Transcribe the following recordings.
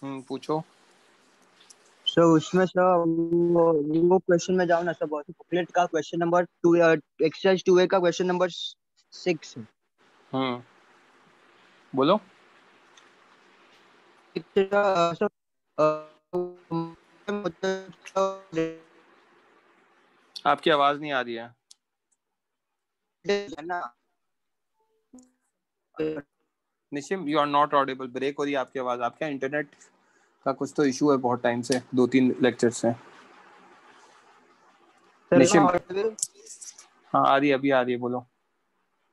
पूछो। सो उसमें सर वो क्वेश्चन में जाओ ना सर, बहुत बुकलेट का क्वेश्चन नंबर 2, एक्सरसाइज 2A का क्वेश्चन नंबर 6। हम्म बोलो। सर आपकी आवाज नहीं आ रही है। है ना। Nishim, you are not audible, break हो रही है आपकी आवाज। आपका इंटरनेट का कुछ तो इशू है, बहुत टाइम से, 2-3 लेक्चर से। सर निशिम। audible? हाँ आ रही है, अभी आ रही है, बोलो।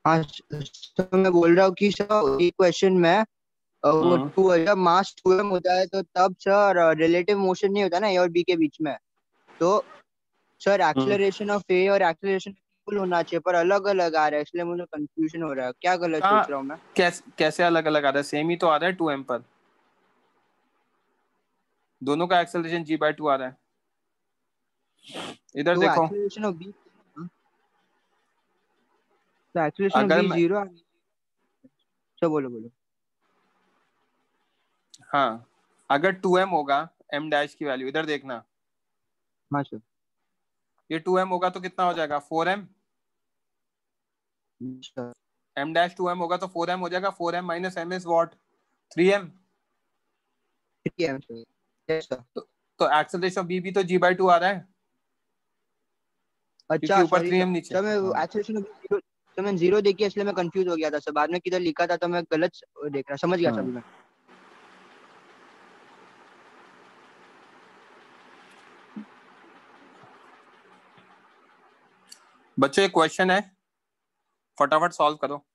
हाँ सर, मैं बोल रहा हूँ कि सर ये क्वेश्चन में वो हम्म टू जब मास 2m होता है तो तब सर रिलेटिव मोशन नहीं होता ना ए और बी के बीच में। तो सर हम्म एक्सेलरेशन ऑफ ए और एक्सेलरेशन इक्वल होना चाहिए, पर अलग अलग आ रहा है, इसलिए मुझे कंफ्यूजन हो रहा है, क्या गलत कहाँ? सोच रहा हूँ मैं। कैसे अलग अलग आ रहा है? सेम ही तो आ रहा है 2m पर। दोनों का एक्सेलरेशन g/2 आ रहा है। इधर तो देखो। एक्सेलरेशन ऑफ बी, तो एक्सेलरेशन ऑफ अगर बी मैं, जीरो। अच्छा बोलो बोलो। हाँ, अगर 2m होगा, m डैश की वैल्यू इधर देखना। हाँ सर। ये 2m होगा तो कितना हो जाएगा? 4m। Sir m dash 2m होगा तो 4m हो जाएगा। 4m minus m is what? 3m। ठीक है सर। Yes sir. तो एक्सेलरेशन बी भी तो g/2 आ रहा है, क्योंकि अच्छा ऊपर सॉरी 3m सर, नीचे। सर मैं एक्सेलरेशन ऑफ जीरो, सर मैंने जीरो देखी है, इसलिए मैं कंफ्यूज हो गया था सर, बाद में किधर लिखा था तो मैं गलत देख रहा, समझ गया सर हम्म अभी मैं। बच्चों एक क्वेश्चन है, फटाफट सॉल्व करो।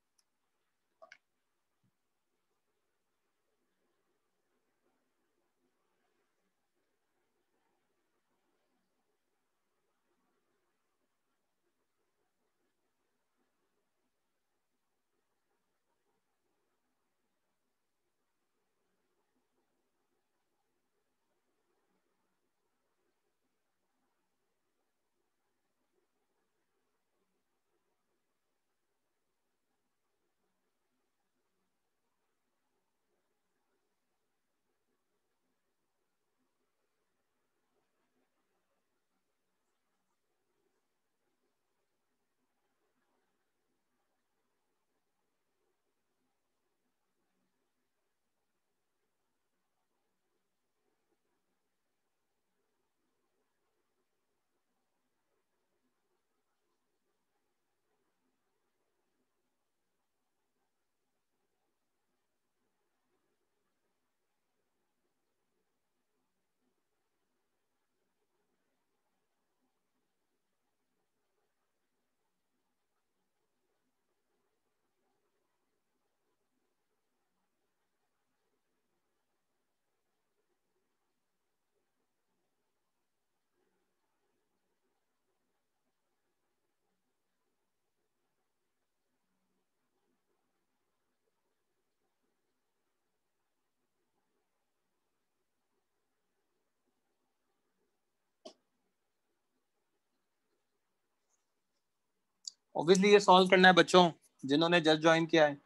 ऑब्वियसली ये सॉल्व करना है बच्चों, जिन्होंने जस्ट ज्वाइन किया है।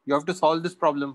You have to solve this problem.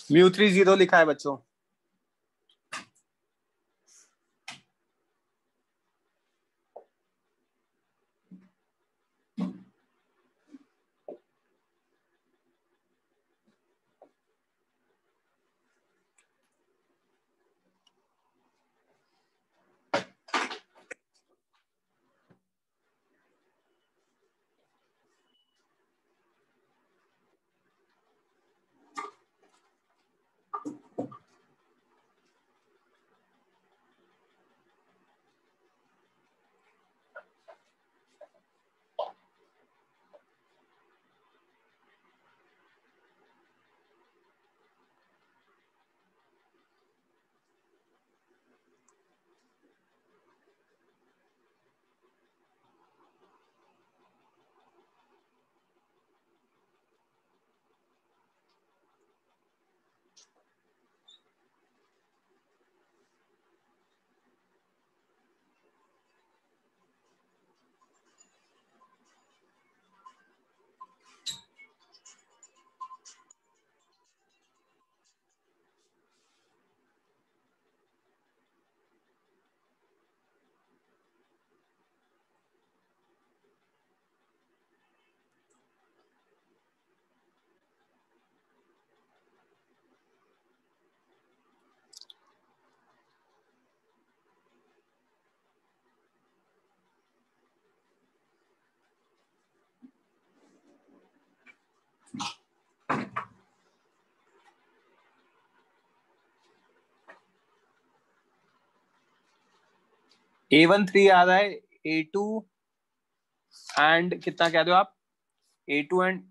μ3 0 लिखा है बच्चों। A1 3 आ रहा है, A2 एंड कितना कह दो आप, A2 एंड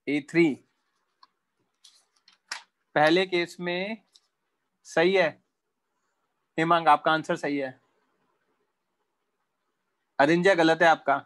A3 पहले केस में सही है। हेमांग आपका आंसर सही है, अरिंजा गलत है आपका।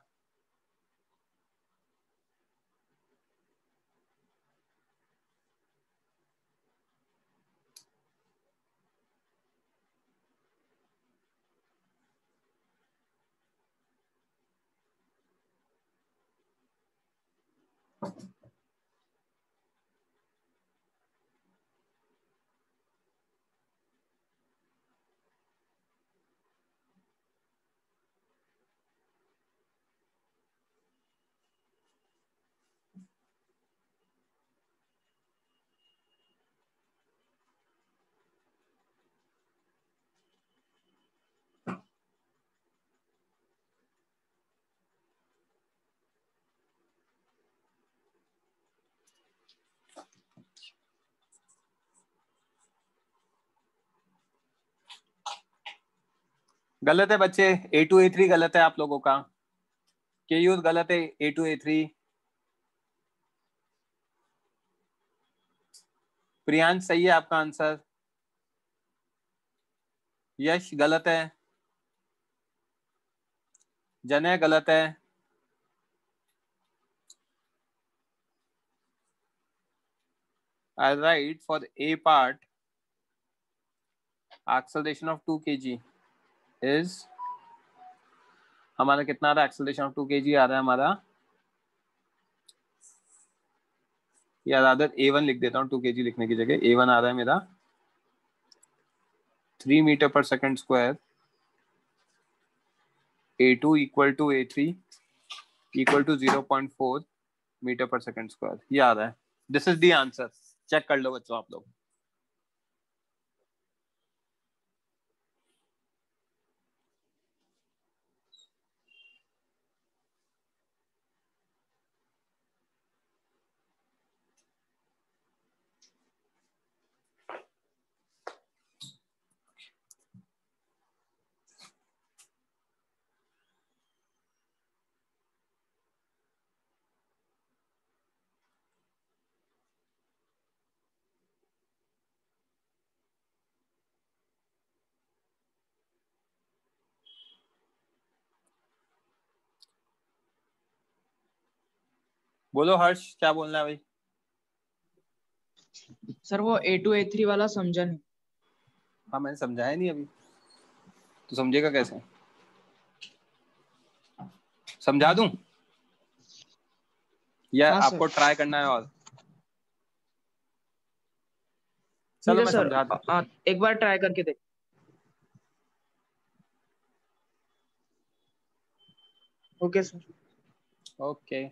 गलत है बच्चे, A2 A3 गलत है आप लोगों का। केयूर गलत है, A2 A3। प्रियांश सही है आपका आंसर। यश गलत है। जनय गलत है। I write for A part acceleration of 2 kg is, हमारा कितना आ रहा है, acceleration of 2 kg आ रहा है हमारा, या रादर A1 लिख देता हूँ 2 kg लिखने की जगह। A1 आ रहा है मेरा 3 मीटर पर second square, A2 equal to A3 equal to 0.4 metre पर सेकंड स्क्वायर, ये आ रहा है। This is the answer, check कर लो बच्चों आप लोग। बोलो हर्ष, क्या बोलना है भाई? सर वो A2 A3 वाला समझा नहीं। हाँ मैंने समझाया नहीं अभी, तो समझेगा कैसे? समझा दूं या हाँ आपको ट्राई करना है? और चलो ठीक मैं है सर, समझा दूं। एक बार ट्राई करके देख। Okay sir. ओके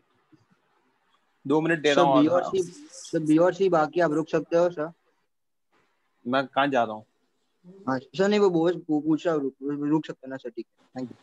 2 मिनट दे रहा सर हूँ बी और और सी, सर बी और सी बाकी आप रुक सकते हो सर। मैं कहाँ जा रहा हूँ? हाँ सर, नहीं वो पूछ रहा, रुक सकते हैं ना सर, ठीक है, थैंक यू।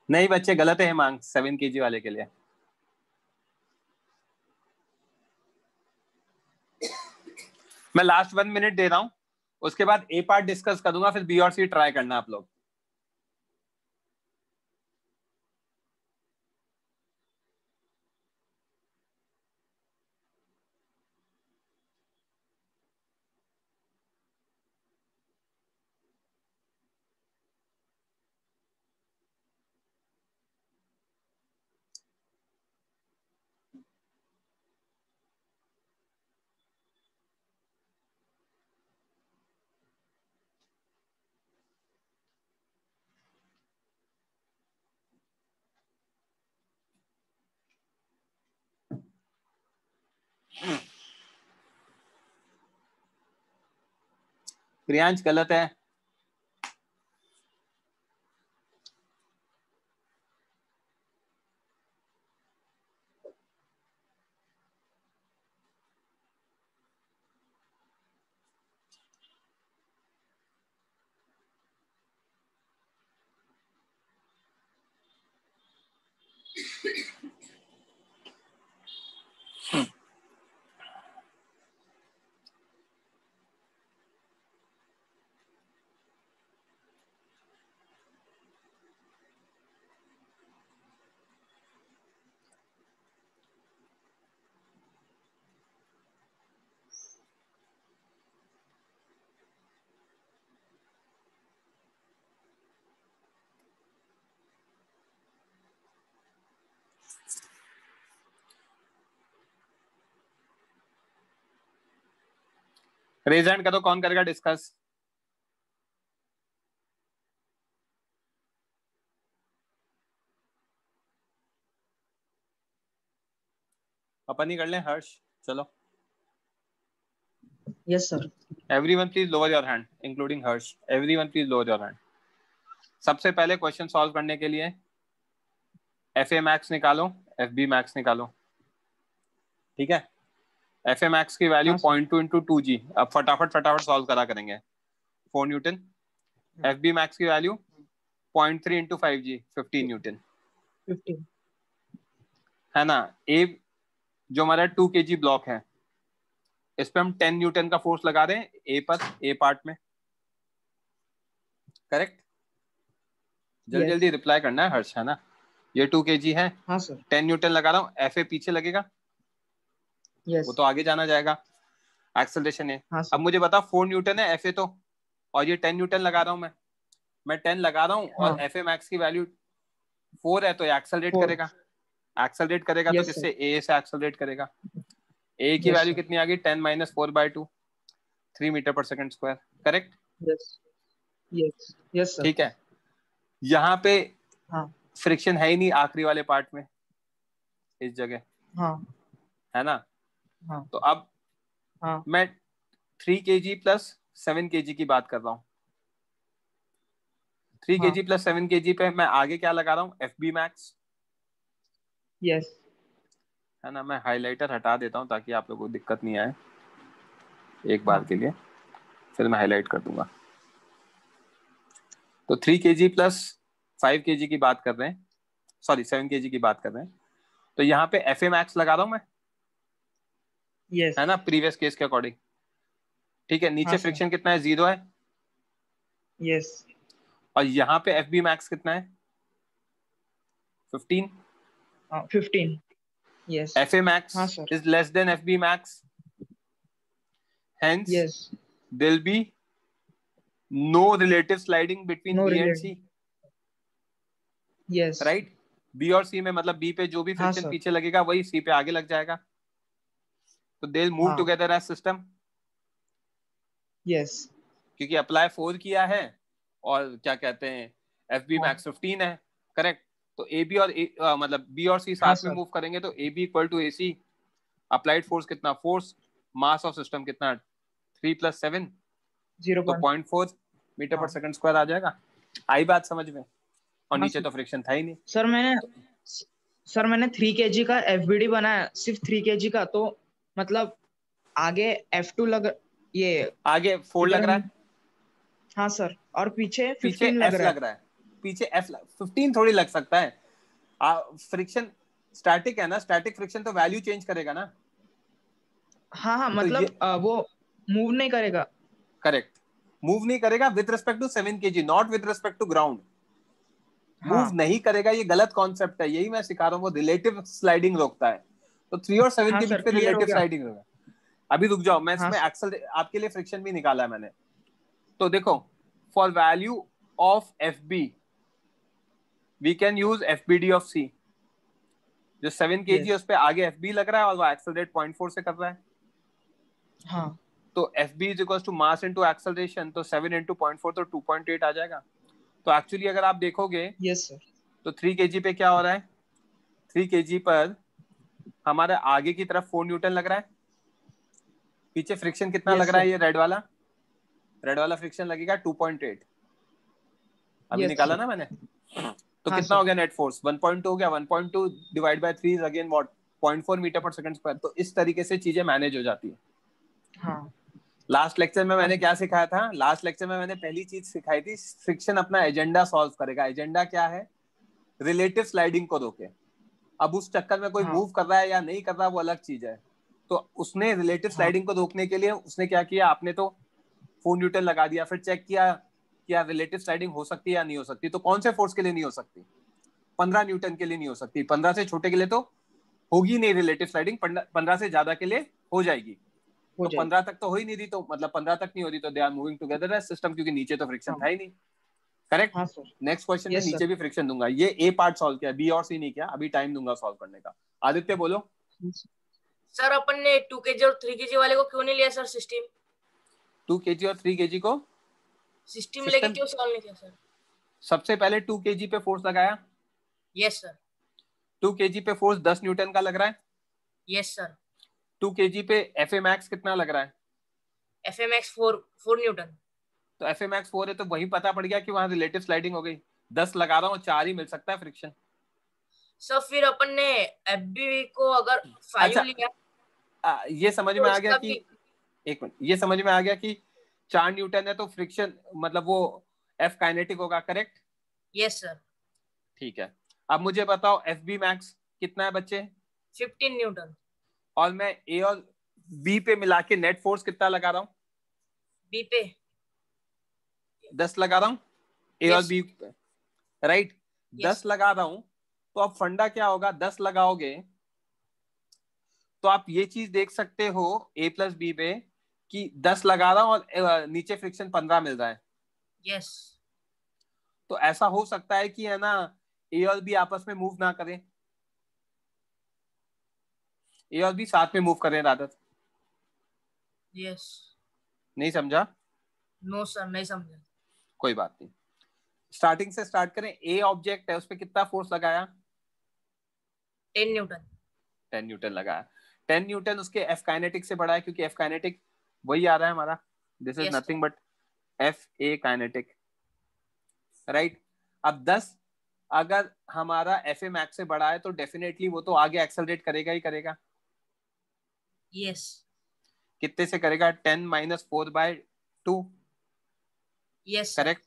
नहीं बच्चे गलत है हिमांक, 7 kg वाले के लिए। मैं लास्ट 1 मिनट दे रहा हूँ, उसके बाद ए पार्ट डिस्कस करूंगा, फिर बी और सी ट्राई करना आप लोग। प्रियांश गलत है। रेज हैंड करो, कौन करेगा डिस्कस? अपन ही कर लें हर्ष, चलो। Yes sir. Everyone please lower your hand including Harsh, everyone please lower your hand. सबसे पहले क्वेश्चन सॉल्व करने के लिए एफ ए मैक्स निकालो, एफ बी मैक्स निकालो, ठीक है? एफ ए मैक्स की वैल्यू हाँ सर। 0.2 into 2G। अब फटाफट सॉल्व करा करेंगे। 4 न्यूटन। एफ बी मैक्स की वैल्यू 0.3 इंटू 5G, 15 न्यूटन, 15। है ना? ए जो हमारा 2 kg ब्लॉक है, इस पे हम 10 न्यूटन का फोर्स लगा रहे हैं ए पर, ए पार्ट में, करेक्ट? जल्दी यस। जल्दी रिप्लाई करना है हर्ष, है ना? ये 2 kg है, हाँ सर। 10 न्यूटन लगा रहा हूँ, एफ ए पीछे लगेगा, यस। वो तो आगे जाना जाएगा, एक्सेलरेशन है। हाँ अब सर। मुझे बता 4 न्यूटन है एफ ए तो, और ये 10 न्यूटन लगा रहा हूँ मैं 10 लगा रहा हूँ, और हाँ। एफ ए मैक्स की वैल्यू 4 है, तो ये एक्सेलरेट 4। करेगा। एक्सेलरेट करेगा तो यस किससे? सर। ए से एक्सेलरेट करेगा। ए की यस वैल्यू सर। कितनी आ गई? 10 - 4/2, 3 मीटर पर second square, correct? Yes. Yes. Yes sir. ठीक है, यहाँ पे हाँ। फ्रिक्शन है ही नहीं आखिरी वाले पार्ट में, इस जगह, हाँ। है ना? हाँ। तो अब हाँ। मैं 3 kg प्लस 7 kg की बात कर रहा हूँ। 3 kg प्लस 7 kg पे मैं आगे क्या लगा रहा हूँ? F B max, yes. है ना? मैं हाइलाइटर हटा देता हूँ ताकि आप लोगों को दिक्कत नहीं आए एक बार हाँ। के लिए, फिर मैं हाईलाइट कर दूंगा। तो 3 kg प्लस 5 kg की बात कर रहे हैं, सॉरी 7 kg की बात कर रहे हैं, तो यहाँ पे एफ ए मैक्स लगा रहा हूँ मैं, यस। है ना? प्रीवियस केस के अकॉर्डिंग, ठीक है? हाँ नीचे सर। फ्रिक्शन कितना है? 0 है। यस। और यहाँ पे एफ बी मैक्स कितना है? 15। 15। यस। एफ ए मैक्स हाँ sir. Is less than F B max, hence yes. there'll be no relative sliding between No B and relate. C, Yes. Right? B और C में मतलब B पे जो भी हाँ फ्रिक्शन सर. पीछे लगेगा वही सी पे आगे लग जाएगा, तो दे मूव हाँ. Together as system, Yes. क्योंकि अप्लाई 4 किया है और क्या कहते हैं एफ बी हाँ. मैक्स 15 है, करेक्ट? तो ए बी और मतलब बी और सी हाँ साथ में सर. मूव करेंगे तो A B equal to A C, applied force कितना, फोर्स मास ऑफ सिस्टम कितना, 3 + 7, तो 0. 0.4 मीटर पर हाँ. सेकंड स्क्वायर आ जाएगा। आई बात समझ में? और हाँ नीचे सर. तो फ्रिक्शन था ही नहीं। सर मैंने 3 kg का FBD बनाया, सिर्फ 3 kg का, तो मतलब आगे F2 लग, ये आगे 4 लग इधर रहा है, हाँ सर, और पीछे पीछे 15 लग एफ रहा है. लग रहा है, पीछे एफ 15 थोड़ी लग सकता है। फ्रिक्शन स्टैटिक है ना, स्टैटिक फ्रिक्शन तो वैल्यू चेंज करेगा ना। हाँ तो ये मतलब वो मूव नहीं करेगा. करेक्ट, मूव नहीं करेगा with respect to 7 kg, not with respect to ground. Move हाँ. नहीं करेगा, ये गलत कॉन्सेप्ट है, यही मैं सिखा रहा हूँ। वो रिलेटिव स्लाइडिंग रोकता है, तो 3 और 7 हाँ के सर, बीच में क्लियर हो रिलेटिव गया. स्लाइडिंग होगा। अभी रुक जाओ, मैं हाँ इसमें सर. एक्सल आपके लिए फ्रिक्शन भी निकाला है मैंने। तो देखो, for value of F B we can use F B D of C. जो 7 kg है यस. उस पे आगे एफ बी लग रहा है और वो एक्सेलरेट 0.4 से कर रहा है, हाँ. तो F B is equal to mass into acceleration, तो 7 इंटू 0.4 तो 2.8 आ जाएगा। तो एक्चुअली अगर आप देखोगे यस सर. तो 3 kg पे क्या हो रहा है, 3 kg पर हमारे आगे की तरफ 4 न्यूटन लग रहा है, पीछे फ्रिक्शन कितना लग यस रहा है, सर. ये रेड वाला फ्रिक्शन लगेगा 2.8, अभी यस निकाला सर. ना मैंने। तो हाँ कितना हो सर. गया नेट फोर्स, 1.2 हो गया, 1.2 divide by 3 is again what, 0.4 metre पर सेकंड स्क्वायर। तो इस तरीके से चीजें मैनेज हो जाती है। हाँ. लास्ट लेक्चर में हाँ मैंने सर. क्या सिखाया था, लास्ट लेक्चर में मैंने पहली चीज सिखाई थी, फ्रिक्शन अपना एजेंडा सॉल्व करेगा। एजेंडा क्या है, रिलेटिव स्लाइडिंग को रोके। अब उस चक्कर में कोई हाँ. मूव कर रहा है या नहीं कर रहा वो अलग चीज है। तो उसने रिलेटिव हाँ. स्लाइडिंग को रोकने के लिए उसने क्या किया, आपने तो 4 न्यूटन लगा दिया, फिर चेक किया क्या रिलेटिव स्लाइडिंग हो सकती है या नहीं हो सकती। तो कौन से फोर्स के लिए नहीं हो सकती, 15 न्यूटन के लिए नहीं हो सकती, 15 से छोटे के लिए तो होगी नहीं रिलेटिव स्लाइडिंग, 15 से ज्यादा के लिए हो जाएगी। हो तो जाएगी. 15 तक तो हो ही नहीं रही, तो मतलब 15 तक नहीं हो रही, तो they are moving together as system, क्योंकि नीचे तो फ्रिक्शन हाँ. था ही नहीं, करेक्ट? हाँ सर. नेक्स्ट क्वेश्चन में यस नीचे सर. भी फ्रिक्शन दूंगा। ये ए पार्ट सॉल्व किया, बी और सी नहीं किया, अभी टाइम दूंगा सॉल्व करने का। आदित्य बोलो। सर अपन ने 2 kg और 3 kg वाले को क्यों नहीं लिया सर सिस्टम? 2 kg और 3 kg को सिस्टम लेके सिस्टम, क्यों सॉल्व नहीं किया सर? सबसे पहले 2 kg पे फोर्स लगाया, यस सर. 2 kg पे फोर्स 10 न्यूटन का लग रहा है, यस सर. 2 kg पे एफ ए मैक्स कितना लग रहा है, FMX 4 न्यूटन. तो एफ ए मैक्स 4 है, तो वही पता पड़ गया कि वहां रिलेटिव स्लाइडिंग हो गई। 10 लगा रहा हूँ, 4 ही मिल सकता है फ्रिक्शन। सर फिर अपन ने FB को अगर 5 अच्छा, लिया ये समझ तो में आ गया इसका कि, भी. एक मिनट, ये समझ में आ गया कि 4 न्यूटन है तो फ्रिक्शन मतलब वो एफ काइनेटिक होगा, करेक्ट? Yes sir. ठीक है, अब मुझे बताओ एफ बी मैक्स कितना है बच्चे, 15 न्यूटन. और मैं ए और बी पे मिला के नेट फोर्स कितना लगा रहा हूँ, बी पे 10 लगा रहा हूँ ए और यस. बी पे, राइट? 10 लगा रहा हूँ, तो अब फंडा क्या होगा, 10 लगाओगे तो आप ये चीज देख सकते हो ए प्लस बी पे कि 10 लगा रहा हूँ और नीचे फ्रिक्शन 15 मिल रहा है। यस. तो ऐसा हो सकता है कि है ना, ए और बी आपस में मूव ना करें, ए और बी साथ में मूव करें रादर। यस. नहीं समझा? नो सर, नहीं समझा. कोई बात नहीं, स्टार्टिंग से स्टार्ट करें। ए ऑब्जेक्ट है, उस पर कितना फोर्स लगाया, 10 न्यूटन. 10 न्यूटन लगाया। 10 न्यूटन उसके एफ काइनेटिक से बड़ा है, क्योंकि एफ काइनेटिक वही आ रहा है हमारा, this is Yes, nothing but F A kinetic, right? अब 10 अगर हमारा एफ ए मैक्स से बड़ा है तो डेफिनेटली वो तो आगे एक्सेलरेट करेगा ही करेगा। यस. कितने से करेगा, 10 - 4/2, यस सर. करेक्ट?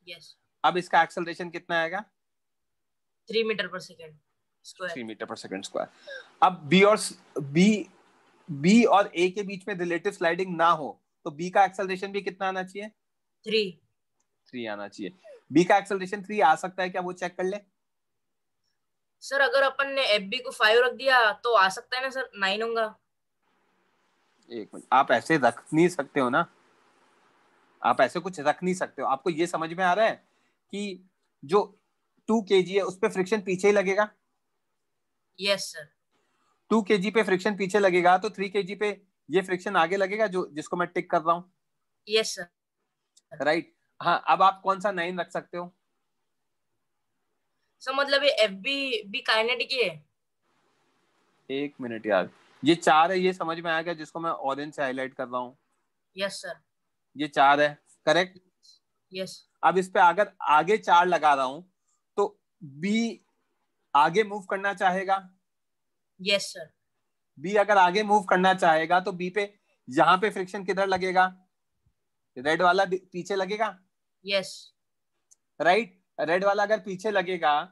यस. अब इसका एक्सेलरेशन कितना आएगा, 3 मीटर पर सेकेंड 3 स्क्वायर. मीटर पर सेकंड स्क्वायर। अब बी और ए के बीच में रिलेटिव स्लाइडिंग ना हो तो बी का एक्सेलरेशन भी कितना आना चाहिए, 3. 3 आना चाहिए। बी का एक्सेलरेशन 3 आ सकता है क्या, वो चेक कर ले। सर अगर अपन ने FB को 5 रख दिया तो आ सकता है ना सर, 9 होगा. एक मिनट, आप ऐसे रख नहीं सकते हो ना, आप ऐसे कुछ रख नहीं सकते हो। आपको ये समझ में आ रहा है कि जो 2 kg है उस पर फ्रिक्शन पीछे ही लगेगा। Yes sir. 2 kg पे फ्रिक्शन पीछे लगेगा तो 3 kg पे ये फ्रिक्शन आगे लगेगा, जो जिसको मैं टिक कर रहा हूँ। Yes sir. राइट। हाँ, अब आप कौन सा 9 रख सकते हो? सर मतलब ये एफ बी काइनेटिक ही है। 1 मिनट यार, ये 4 है, ये समझ में आ गया, जिसको मैं ऑरेंज से हाईलाइट कर रहा हूँ। Yes sir. ये 4 है, करेक्ट। यस। अब इस पे अगर आगे 4 लगा रहा हूं तो बी आगे मूव करना चाहेगा। Yes sir. बी अगर आगे मूव करना चाहेगा तो बी पे यहां पे फ्रिक्शन किधर लगेगा? रेड वाला पीछे लगेगा। यस। राइट। रेड वाला अगर पीछे लगेगा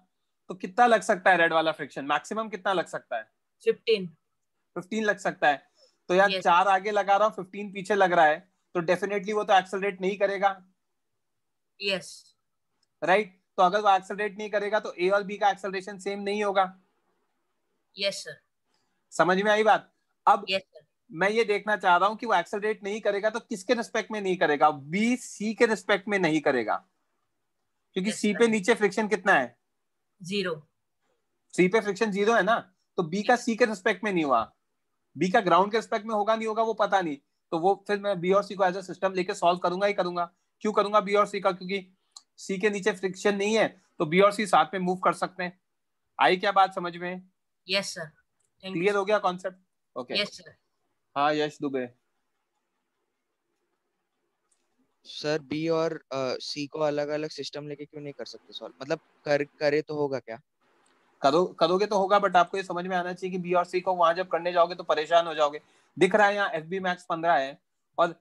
तो कितना लग सकता है? रेड वाला फ्रिक्शन मैक्सिमम कितना लग सकता है? 15। 15 लग सकता है। तो यार यस। 4 आगे लगा रहा हूँ, 15 पीछे लग रहा है, तो डेफिनेटली वो तो एक्सेलरेट नहीं करेगा। यस। राइट। तो अगर वो एक्सेलरेट नहीं करेगा तो ए और बी का एक्सेलरेशन सेम नहीं होगा। Yes sir. समझ में आई बात? अब यस सर। मैं ये देखना चाह रहा हूं कि वो एक्सेलरेट नहीं करेगा तो किसके रिस्पेक्ट में नहीं करेगा? बी सी के रिस्पेक्ट में नहीं करेगा, क्योंकि यस सी सर। पे नीचे फ्रिक्शन कितना है? 0। सी पे फ्रिक्शन 0 है ना। तो बी का यस। सी के रिस्पेक्ट में नहीं हुआ, बी का ग्राउंड के रिस्पेक्ट में होगा नहीं होगा वो पता नहीं। तो वो फिर मैं बी और सी को एज अ सिस्टम लेके सॉल्व करूंगा ही करूंगा। क्यों करूंगा बी और सी का? क्योंकि सी के नीचे फ्रिक्शन नहीं है, तो बी और सी साथ में मूव कर सकते हैं। आई क्या बात समझ में? Yes sir. Thank you clear हो सर। गया कॉन्सेप्ट? ओके। Yes sir. हाँ यश दुबे। सर बी और सी को अलग अलग सिस्टम लेके क्यों नहीं कर सकते सॉल्व, मतलब करे तो होगा क्या? करोगे तो होगा, बट आपको ये समझ में आना चाहिए कि बी और सी को वहां जब करने जाओगे तो परेशान हो जाओगे। दिख रहा है यहाँ एफ बी मैक्स 15 है, और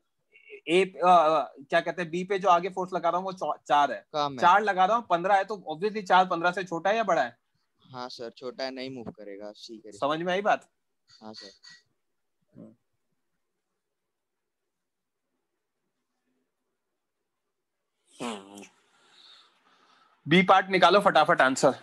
ए क्या कहते हैं बी पे जो आगे फोर्स लगा रहा हूँ वो 4 है। काम है। 4 लगा रहा हूँ, 15 है, तो ऑब्वियसली 4 15 से छोटा है या बड़ा है? हाँ सर, छोटा है, नहीं मूव करेगा सी के समझ में आई बात? हाँ सर। बी पार्ट निकालो फटाफट आंसर।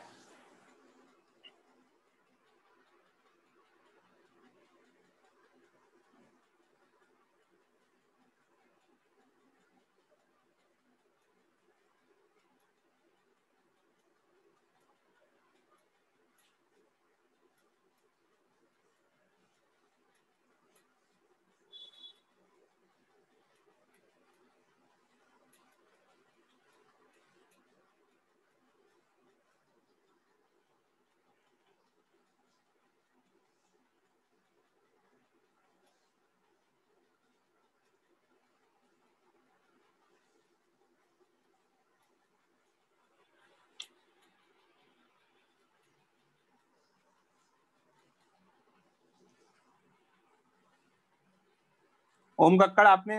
ओम कक्कड़ आपने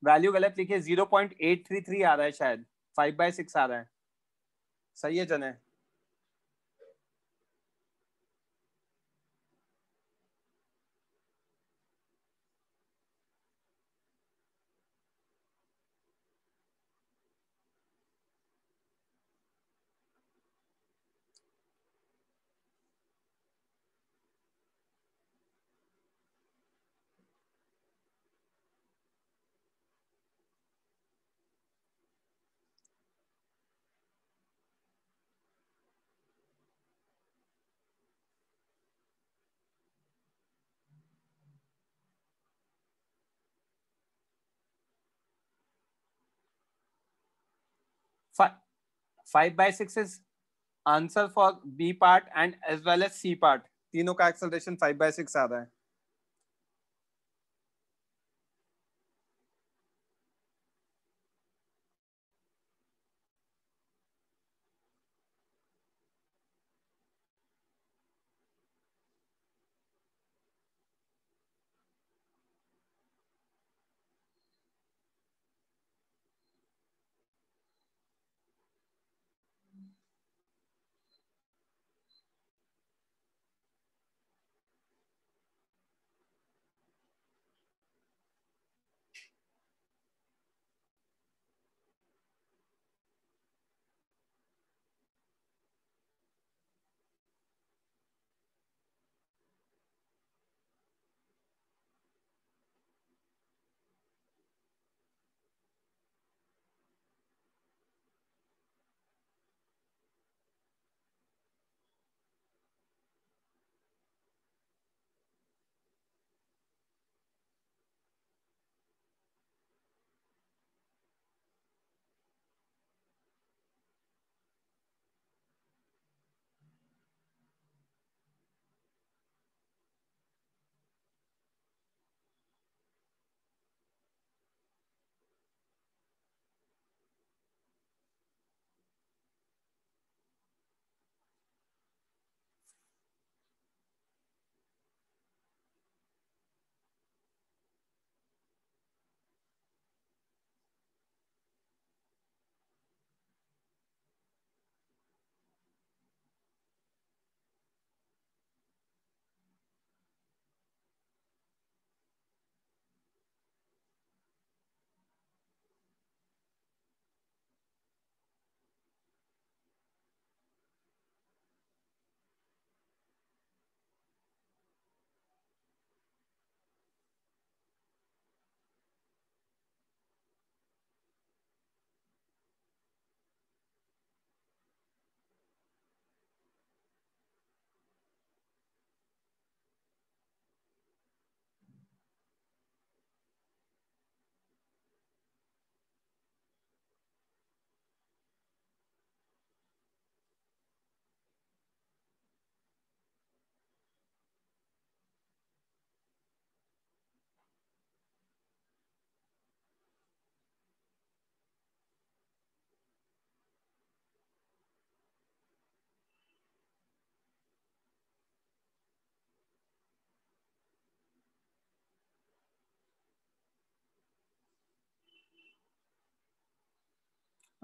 वैल्यू गलत लिखी है, 0.833 आ रहा है शायद, 5/6 आ रहा है। सही है जने? Five by six is answer for B part and as well as C part, तीनों का एक्सेलरेशन 5/6 आ रहा है।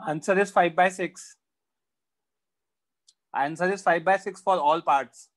Answer is 5/6. Answer is 5/6 for all parts.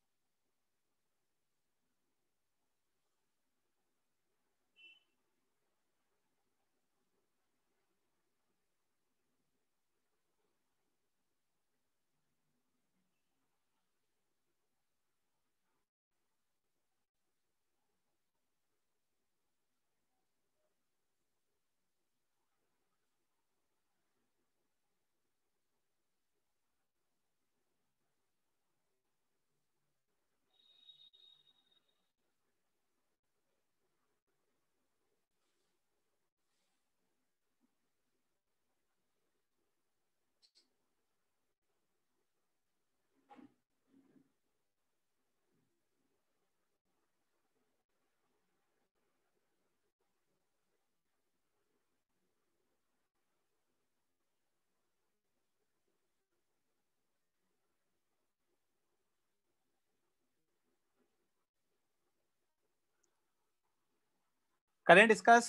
करें डिस्कस?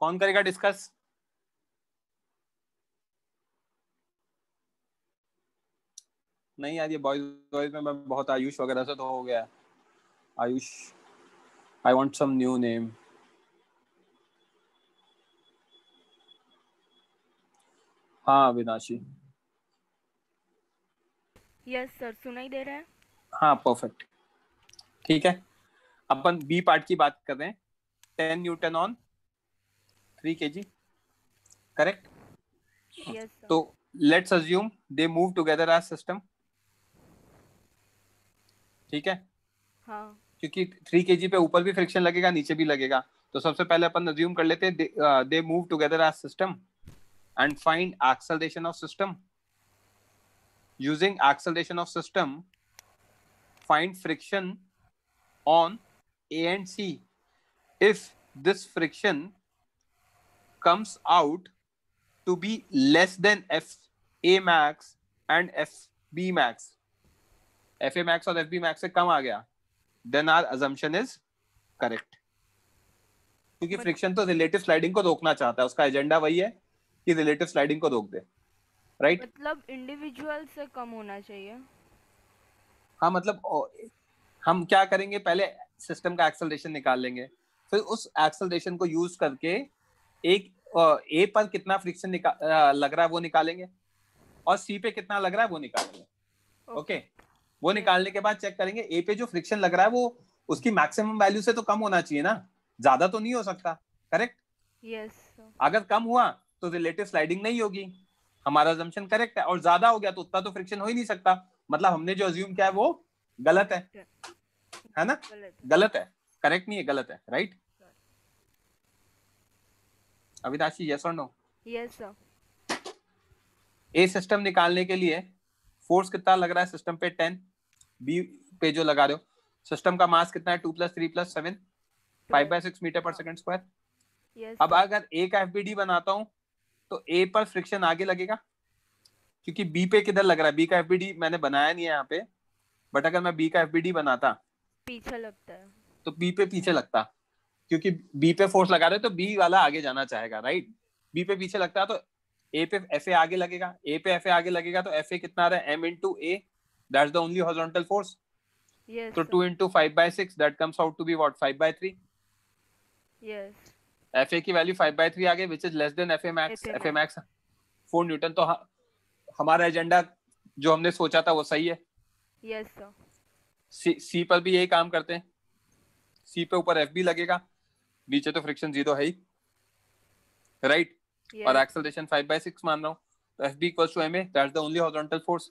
कौन करेगा डिस्कस? नहीं यार, ये बॉयज में मैं बहुत आयुष वगैरह से तो हो गया। Ayush, I want some new name. हाँ अविनाशी। यस सर, सुनाई दे रहा है? हाँ परफेक्ट, ठीक है। अपन बी पार्ट की बात कर रहे हैं। 10 newton on 3 kg, correct? Yes sir. तो let's assume they move together as system, ठीक है? हाँ। क्योंकि 3 kg पे ऊपर भी फ्रिक्शन लगेगा, नीचे भी लगेगा। तो सबसे पहले अपन अज्यूम कर लेते हैं they move together as system and find acceleration of system. Using acceleration of system, find friction on A and C. If this friction comes out to be less than FA max and FB max, FA max और FB max से कम आ गया, then our assumption is correct. क्योंकि friction तो relative sliding को रोकना चाहता है, उसका एजेंडा वही है कि रिलेटिव स्लाइडिंग को रोक दे, राइट? मतलब इंडिविजुअल से कम होना चाहिए। हाँ, मतलब हम क्या करेंगे, पहले सिस्टम का एक्सेलरेशन निकाल लेंगे, फिर उस एक्सेलरेशन को यूज करके एक ए पर कितना फ्रिक्शन लग रहा है वो निकालेंगे, और सी पे कितना लग रहा है वो निकालेंगे। ओके, वो निकालने के बाद चेक करेंगे ए पे जो फ्रिक्शन लग रहा है वो उसकी मैक्सिमम वैल्यू से तो कम होना चाहिए ना, ज्यादा तो नहीं हो सकता, करेक्ट? यस। अगर कम हुआ तो रिलेटिव स्लाइडिंग नहीं होगी, हमारा अजम्पशन करेक्ट है, और ज्यादा हो गया तो उतना तो फ्रिक्शन हो ही नहीं सकता, मतलब हमने जो अज्यूम किया है वो गलत है ना? गलत है, करेक्ट नहीं है, गलत है, राइट? अविनाशी, यस और no? Yes sir. A system निकालने के लिए फोर्स कितना लग रहा है सिस्टम पे? 10। बी पे जो लगा रहे हो, सिस्टम का मास कितना है? 2 + 3 + 7, 5/6 मीटर पर सेकंड स्क्वायर। अब अगर ए का एफबीडी बनाता हूं तो ए पर फ्रिक्शन आगे लगेगा, क्योंकि बी पे किधर लग रहा है? बी का एफबीडी मैंने बनाया नहीं है यहाँ पे, बट अगर मैं बी का एफबीडी बनाता पीछे लगता है, तो बी पे पीछे लगता, क्योंकि बी पे फोर्स लगा रहे तो बी वाला आगे जाना चाहेगा, राइट? बी पे पीछे लगता है तो ए पे एफ ए आगे लगेगा, ए पे एफ ए आगे लगेगा तो एफ ए कितना आ रहा है? m into a, that's the only horizontal force. yes तो 2 into 5/6, that comes out to be what? 5/3. yes F A की वैल्यू 5/3 आ गई, which is less than F A max. F A max 4 Newton. तो हमारा agenda जो हमने सोचा था वो सही है। yes sir। सी पर भी यही काम करते हैं, सी पे ऊपर एफ बी लगेगा, नीचे तो फ्रिक्शन 0 है ही, राइट? और एक्सेलरेशन 5/6 मान रहा हूँ, तो F B equals to M A, that's the only horizontal force.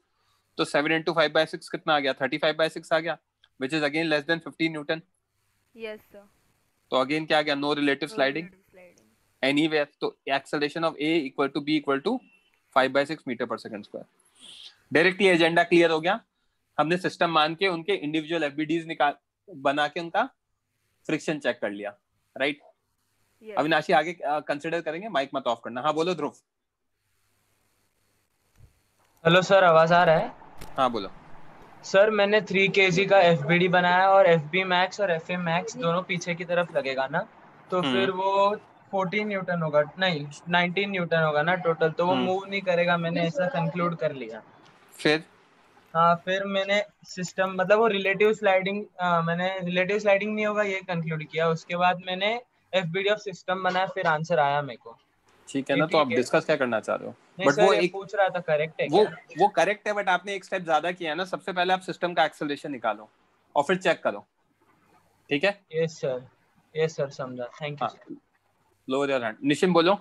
तो 7 into 5/6 कितना आ गया? 35/6 आ गया, which is again less than 15 newton. yes sir। तो अगेन क्या आ गया? No relative sliding anywhere. तो acceleration of A equal to B equal to 5/6 metre पर second square. Directly agenda clear हो गया, हमने सिस्टम मान के उनके इंडिविजुअल एफबीडीज निकाल बना के उनका फ्रिक्शन चेक कर लिया, राइट? अविनाशी आगे कंसीडर करेंगे, माइक मत ऑफ करना। हाँ बोलो ध्रुव। हेलो सर, आवाज आ रहा है? हाँ बोलो। सर मैंने 3 kg का एफबीडी बनाया और एफबी मैक्स और एफए मैक्स दोनों पीछे की तरफ लगेगा ना, तो फिर वो 14 न्यूटन होगा, नहीं 19 न्यूटन होगा ना टोटल, तो वो मूव नहीं करेगा, मैंने ऐसा कंक्लूड कर लिया। फिर हाँ, फिर मैंने सिस्टम मतलब वो रिलेटिव स्लाइडिंग, मैंने रिलेटिव स्लाइडिंग नहीं होगा ये कंक्लूड किया। उसके बाद मैंने एफबीडी ऑफ सिस्टम बनाया, फिर आंसर आया मेरे को। ठीक है ना, तो ठीक आप है। डिस्कस क्या करना चाह रहे हो? नहीं बट सर, वो ये एक पूछ रहा था करेक्ट है वो क्या? वो करेक्ट है, बट आपने एक स्टेप ज्यादा किया ना। सबसे पहले आप सिस्टम का एक्सेलरेशन निकालो और फिर चेक करो, ठीक है? यस सर, समझा, थैंक यू हाँ, sir. Lower your hand. Nishim बोलो।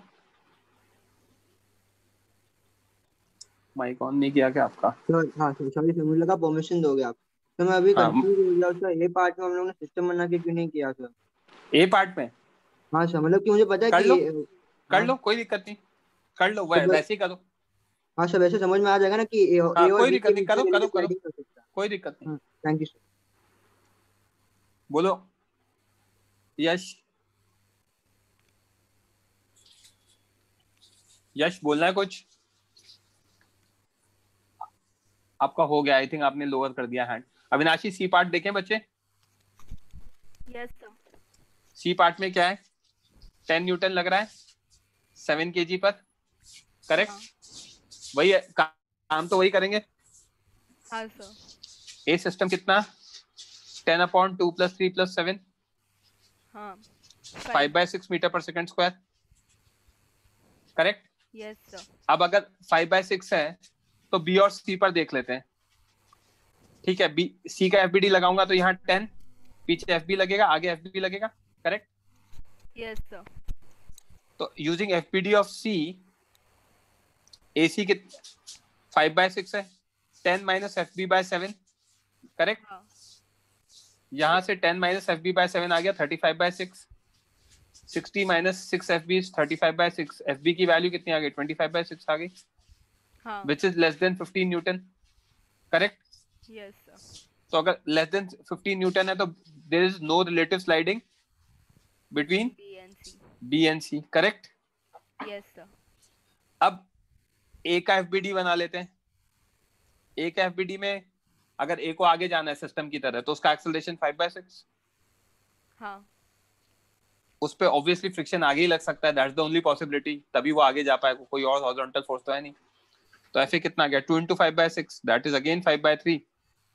माइक ऑन नहीं किया क्या आपका? हाँ सर, सॉरी सर, मुझे लगा परमिशन दोगे आप। तो मैं अभी हाँ, कंफ्यूज हो गया सर, ये पार्ट में हम लोगों ने सिस्टम बना के क्यों नहीं किया सर? ए पार्ट में हाँ सर, मतलब कि मुझे पता है कर लो, कि कर लो, कोई दिक्कत नहीं, कर लो, तो वैसे ही करो। हाँ सर, वैसे समझ में आ जाएगा ना कि ए हाँ, और कोई बी दिक्कत के नहीं, बीच में करो करो रिलेटिव करो, स्लाइडिंग कर सकता है। कोई दिक्कत नहीं। Thank you sir. बोलो यश। यश बोलना है कुछ? आपका हो गया, आई थिंक आपने लोअर कर दिया हैंड। अविनाशी, सी पार्ट देखें बच्चे। Yes sir. सी पार्ट में क्या है? 10 न्यूटन लग रहा है 7 kg पर, करेक्ट? वही है, काम तो वही करेंगे। हाँ सर। ए सिस्टम कितना? 10/2 + 3 + 7, हाँ 5/6 मीटर पर second square, correct? Yes sir. अब अगर 5/6 है तो बी और सी पर देख लेते हैं, ठीक है? बी सी का एफबीडी लगाऊंगा तो यहाँ 10, पीछे एफबी लगेगा, आगे एफबी लगेगा, करेक्ट? Yes sir. तो using FBD of C, AC के 5/6 है, 10 - FB/7, करेक्ट? हाँ यहां से 10 - FB/7 आ गया 35/6, 60 - 6 FB is 35/6। FB की वैल्यू कितनी आ गई? 25/6 आ गई, हाँ which is less than 15 newton, correct? Yes sir. तो अगर लेस देन 15 न्यूटन है तो there is no relative sliding between B and C. B and C, correct? Yes sir. अब ए का एफबीडी बना लेते हैं। ए का एफबीडी में अगर ए को आगे जाना है सिस्टम की तरह तो उसका एक्सेलरेशन 5/6, हाँ उस पे ऑब्वियसली फ्रिक्शन आगे ही लग सकता है, दैट्स द ओनली पॉसिबिलिटी, तभी वो आगे जा पाएगा, कोई और हॉरिजॉन्टल फोर्स तो है नहीं। तो एफ ए कितना गया? 2 × 5/6, that is again 5/3,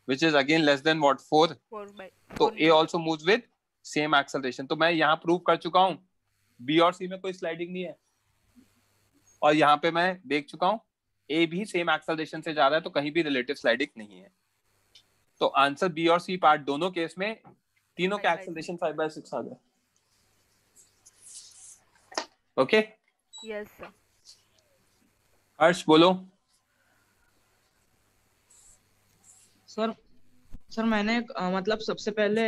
which is again less than what? 4। 4/4 तो A also moves with same acceleration। तो मैं यहाँ प्रूव कर चुका हूँ B और C में कोई स्लाइडिंग नहीं है, और यहाँ पे मैं देख चुका हूँ A भी सेम एक्सेलरेशन से जा रहा है, तो कहीं भी रिलेटिव स्लाइडिंग नहीं है। तो आंसर B और C पार्ट दोनों केस में तीनों का एक्सेलरेशन 5/6 आ गया। Okay, yes sir. हर्ष बोलो। सर मैंने मतलब सबसे पहले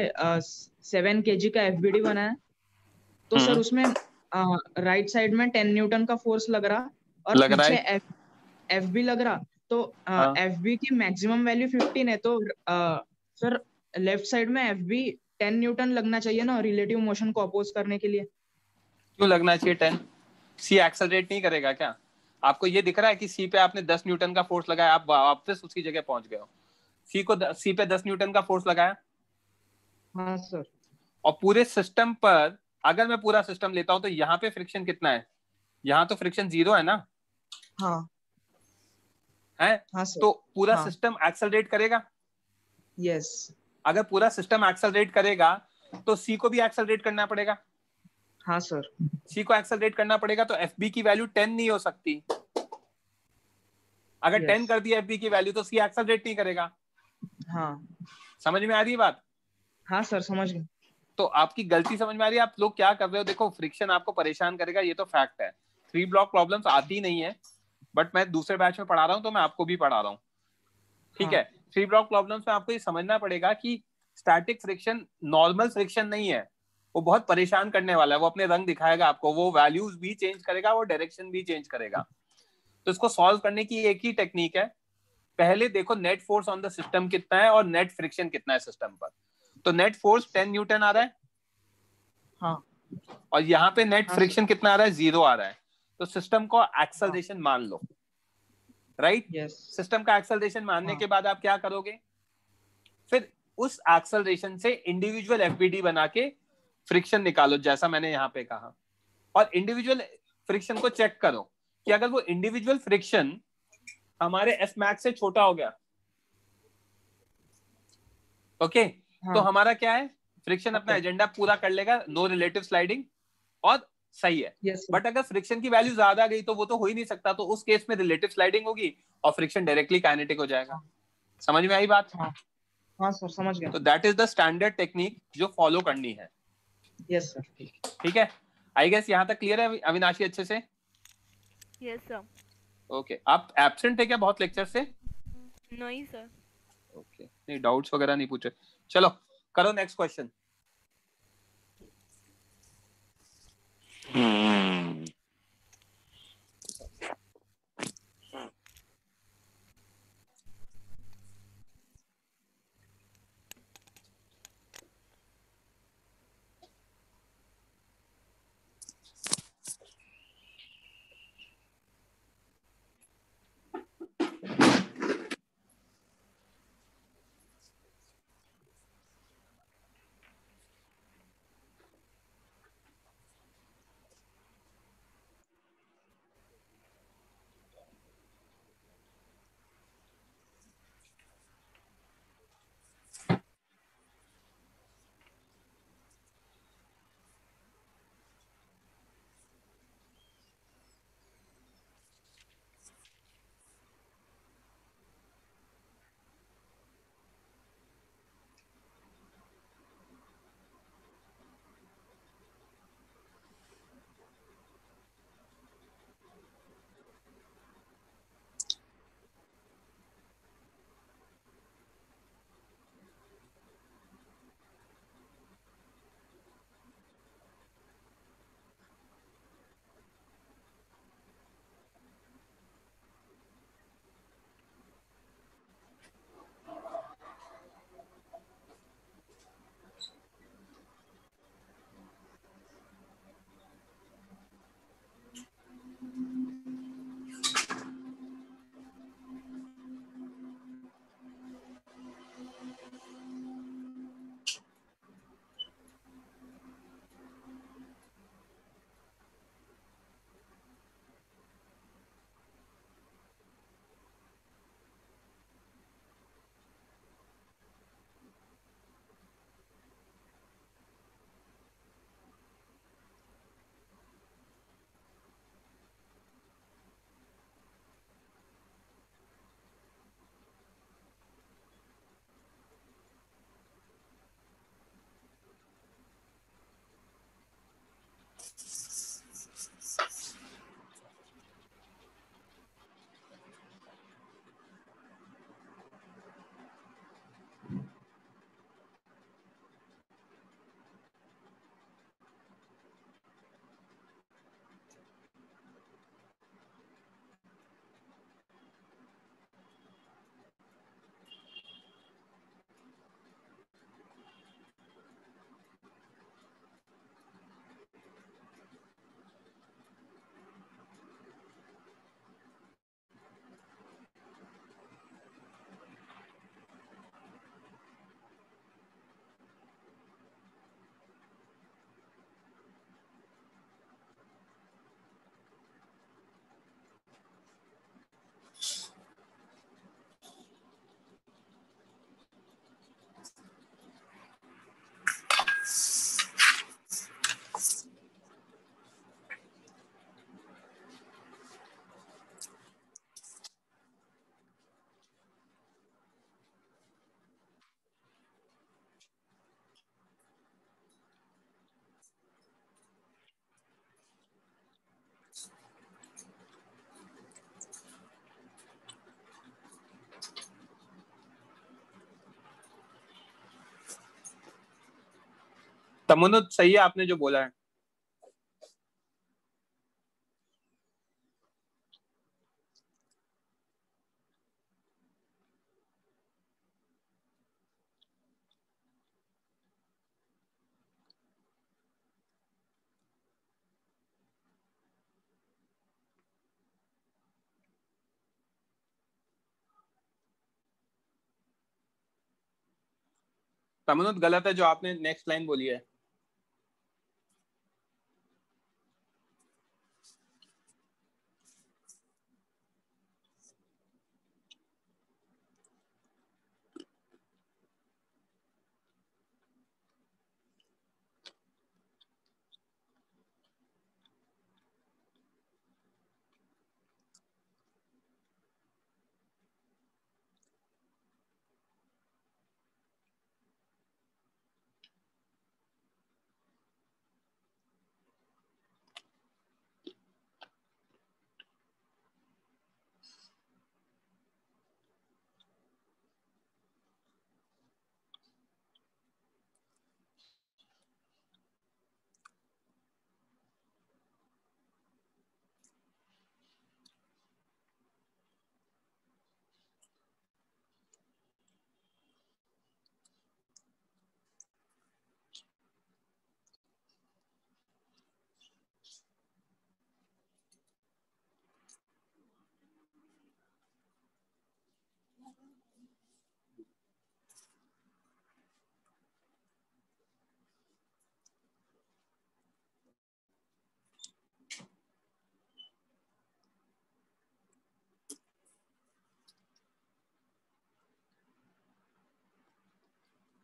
7 kg का एफबीडी बनाया, तो सर उसमें राइट साइड में 10 न्यूटन का फोर्स लग रहा और लग रहा पीछे एफबी लग रहा, तो एफबी की मैक्सिमम वैल्यू 15 है, तो सर लेफ्ट साइड में एफबी 10 न्यूटन लगना चाहिए ना रिलेटिव मोशन को अपोज करने के लिए। क्यों लगना चाहिए 10? सी एक्सेलरेट नहीं करेगा क्या? आपको ये दिख रहा है कि सी पे आपने 10 न्यूटन का फोर्स लगाया, आप वापस उसी जगह पहुंच गए हो। सी पे 10 न्यूटन का फोर्स लगाया, हाँ सर, और पूरे सिस्टम पर अगर मैं पूरा सिस्टम लेता हूं तो यहाँ पे फ्रिक्शन कितना है? यहाँ तो फ्रिक्शन 0 है ना? हाँ है? हाँ सर, तो पूरा हाँ। सिस्टम एक्सेलरेट करेगा। यस, अगर पूरा सिस्टम एक्सेलरेट करेगा तो सी को भी एक्सेलरेट करना पड़ेगा। हाँ सर, सी को एक्सेलरेट करना पड़ेगा, तो एफबी की वैल्यू 10 नहीं हो सकती। अगर 10 कर दिया एफबी की वैल्यू तो सी एक्सेलरेट नहीं करेगा। हाँ समझ में आ रही है बात? हाँ सर, समझ गए। तो आपकी गलती समझ में आ रही है, आप लोग क्या कर रहे हो? देखो, फ्रिक्शन आपको परेशान करेगा, ये तो फैक्ट है। 3 ब्लॉक प्रॉब्लम्स आती नहीं है, बट मैं दूसरे बैच में पढ़ा रहा हूँ तो मैं आपको भी पढ़ा रहा हूँ, ठीक है? 3 ब्लॉक प्रॉब्लम्स में आपको ये समझना पड़ेगा कि स्टैटिक फ्रिक्शन नॉर्मल फ्रिक्शन नहीं है, वो बहुत परेशान करने वाला है, वो अपने रंग दिखाएगा आपको, वो वैल्यूज भी चेंज करेगा, वो डायरेक्शन भी चेंज करेगा। तो इसको सॉल्व करने की एक ही टेक्निक है, पहले देखो net force on the system कितना है और नेट फ्रिक्शन कितना है सिस्टम पर। तो नेट फोर्स 10 न्यूटन आ रहा है, हाँ, और यहाँ पे नेट फ्रिक्शन कितना आ रहा है? 0 आ रहा है। तो सिस्टम को एक्सेलरेशन मान लो, राइट? सिस्टम का एक्सेलरेशन मानने के बाद आप क्या करोगे? फिर उस एक्सेलरेशन से इंडिविजुअल एफबीडी बना के फ्रिक्शन निकालो, जैसा मैंने यहाँ पे कहा। और इंडिविजुअल फ्रिक्शन को चेक करो कि अगर वो इंडिविजुअल फ्रिक्शन हमारे एफ मैक्स से छोटा हो गया, ओके, तो हमारा क्या है, फ्रिक्शन अपना एजेंडा पूरा कर लेगा, नो रिलेटिव स्लाइडिंग, और सही है। बट अगर फ्रिक्शन की वैल्यू ज्यादा गई तो वो तो हो ही नहीं सकता, तो उस केस में रिलेटिव स्लाइडिंग होगी और फ्रिक्शन डायरेक्टली काइनेटिक हो जाएगा। समझ में आई बात? हाँ सर समझ गया। तो that is the standard technique जो फॉलो करनी है। Yes sir. ठीक है, आई गेस यहाँ तक क्लियर है अविनाशी अच्छे से? Yes sir. ओके, आप एब्सेंट है क्या बहुत लेक्चर से? नहीं सर। ओके, नहीं डाउट्स वगैरह नहीं पूछे। चलो करो नेक्स्ट क्वेश्चन। तमन्नुत सही है आपने जो बोला है। तमन्नुत गलत है जो आपने नेक्स्ट लाइन बोली है।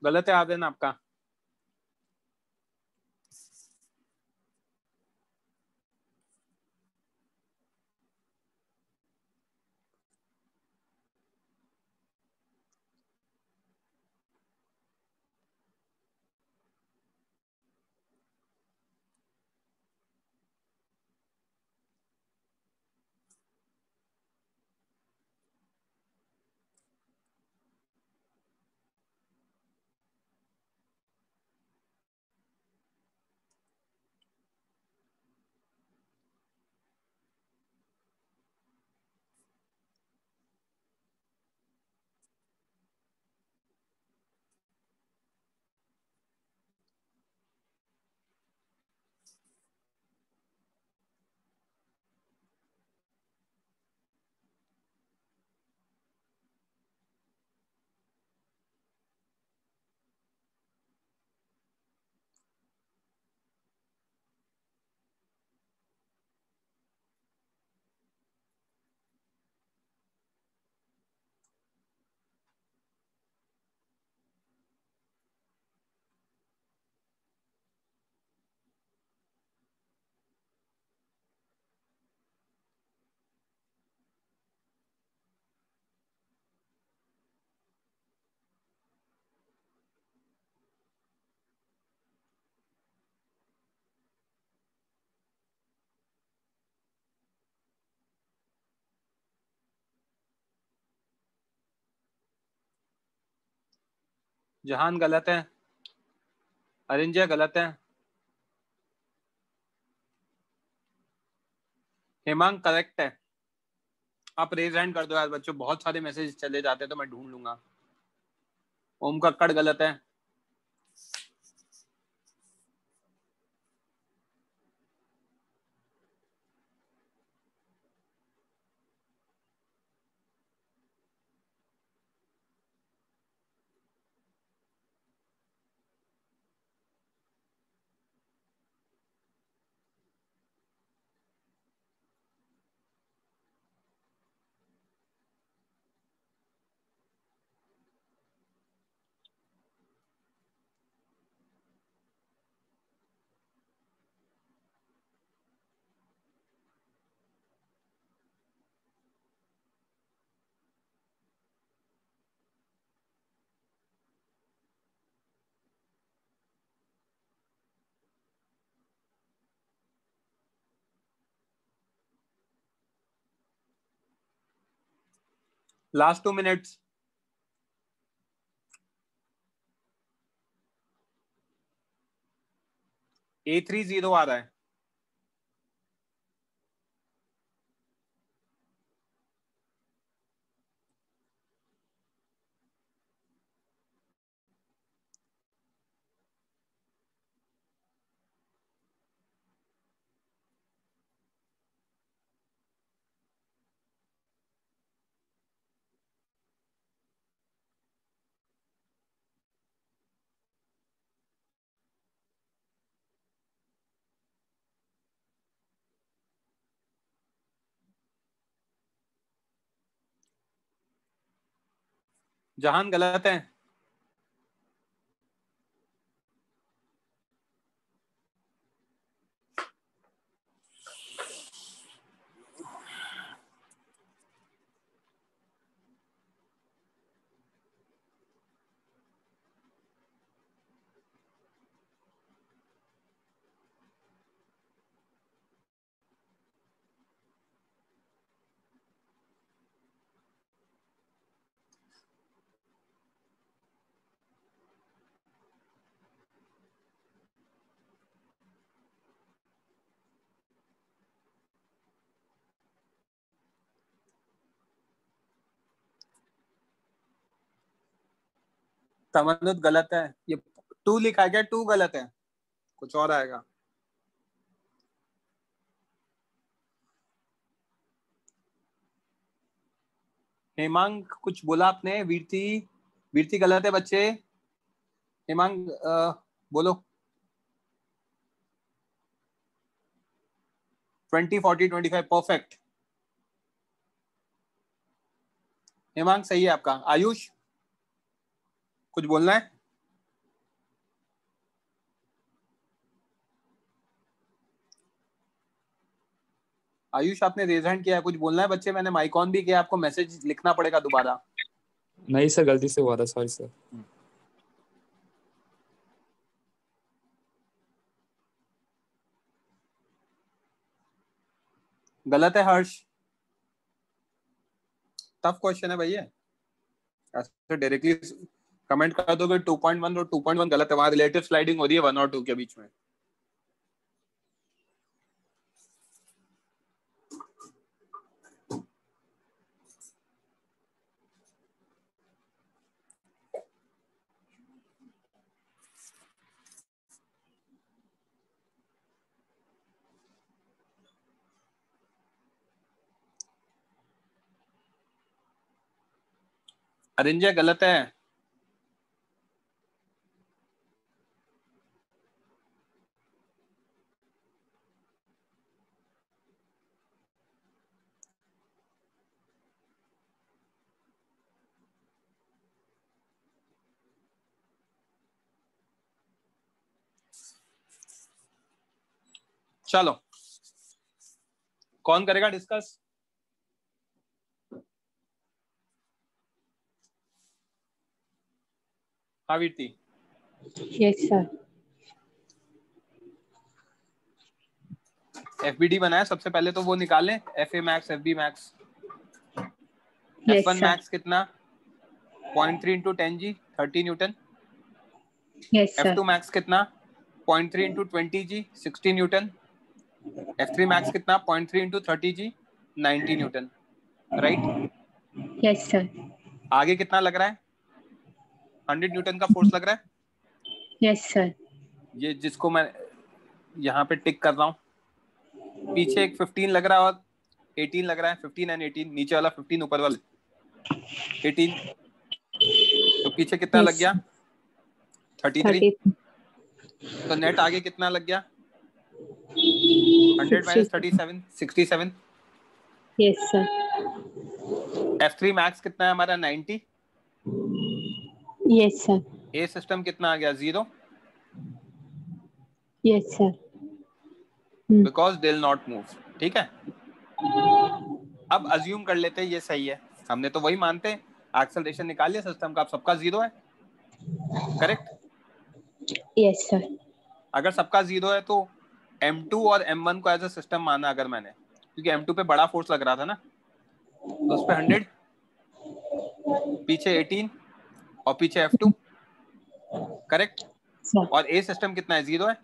गलत है आदिन आपका। जहान गलत है, अरिंजय गलत है, हेमांग करेक्ट है। आप रेज हैंड कर दो यार बच्चों, बहुत सारे मैसेज चले जाते हैं तो मैं ढूंढ लूंगा। ओम कक्कड़ गलत है। Last 2 minutes. A30 आ रहा है। जहान गलत है। तमन्नुत गलत है। ये 2 लिखा है क्या? 2 गलत है, कुछ और आएगा। हेमांग कुछ बोला आपने? वीरती, वीरती गलत है बच्चे। हेमांग बोलो। 20, 40, 25 परफेक्ट। हेमांग सही है आपका। आयुष कुछ बोलना है? आयुष आपने रेज हैंड किया है, कुछ बोलना है बच्चे? मैंने माइक ऑन भी किया, आपको मैसेज लिखना पड़ेगा दोबारा। नहीं सर, गलती से हुआ था, सॉरी सर। गलत है हर्ष, टफ क्वेश्चन है भैया, ऐसे डायरेक्टली कमेंट कर दोगे 2.1 और 2.1 गलत है, वहां रिलेटिव स्लाइडिंग हो रही है 1 और 2 के बीच में। अरिंजय गलत है। चलो कौन करेगा डिस्कस? हाँ वीरती। Yes sir. एफबीडी बनाया, सबसे पहले तो वो निकाल लें, FA max FB max. Yes, F1 sir. Max कितना? 0.3 into 10G 30 Newton. Yes, sir. F2 max कितना? 0.3 into 20G 60 Newton. F3 max कितना? 0.3 into 30G 90 Newton. Right? Yes, sir. आगे कितना लग रहा है? 100 न्यूटन का फोर्स लग रहा है। Yes, sir. ये जिसको मैं यहाँ पे टिक कर रहा हूँ, पीछे एक 15 लग रहा है और 18 लग रहा है। 15 एंड 18, नीचे वाला 15, ऊपर वाला 18, तो पीछे कितना Yes. लग गया? 33। तो नेट आगे कितना लग गया? 100 minus 37, 67। Yes, sir. F3 max कितना है हमारा? 90। Yes, sir. ए सिस्टम कितना आ गया? 0, Yes, sir. Because they will not move. ठीक है, अब अज्यूम कर लेते हैं ये सही है, हमने तो वही मानते हैं, एक्सेलरेशन निकाल लिया सिस्टम का, अब सबका 0 है। करेक्ट? Yes, sir. अगर सबका 0 है तो M2 और M1 को एज अ सिस्टम माना अगर मैंने, क्योंकि M2 पे बड़ा फोर्स लग रहा था ना, तो उस पे 100, पीछे 18 और पीछे F2। करेक्ट? Sir. और ए सिस्टम कितना है? 0 है।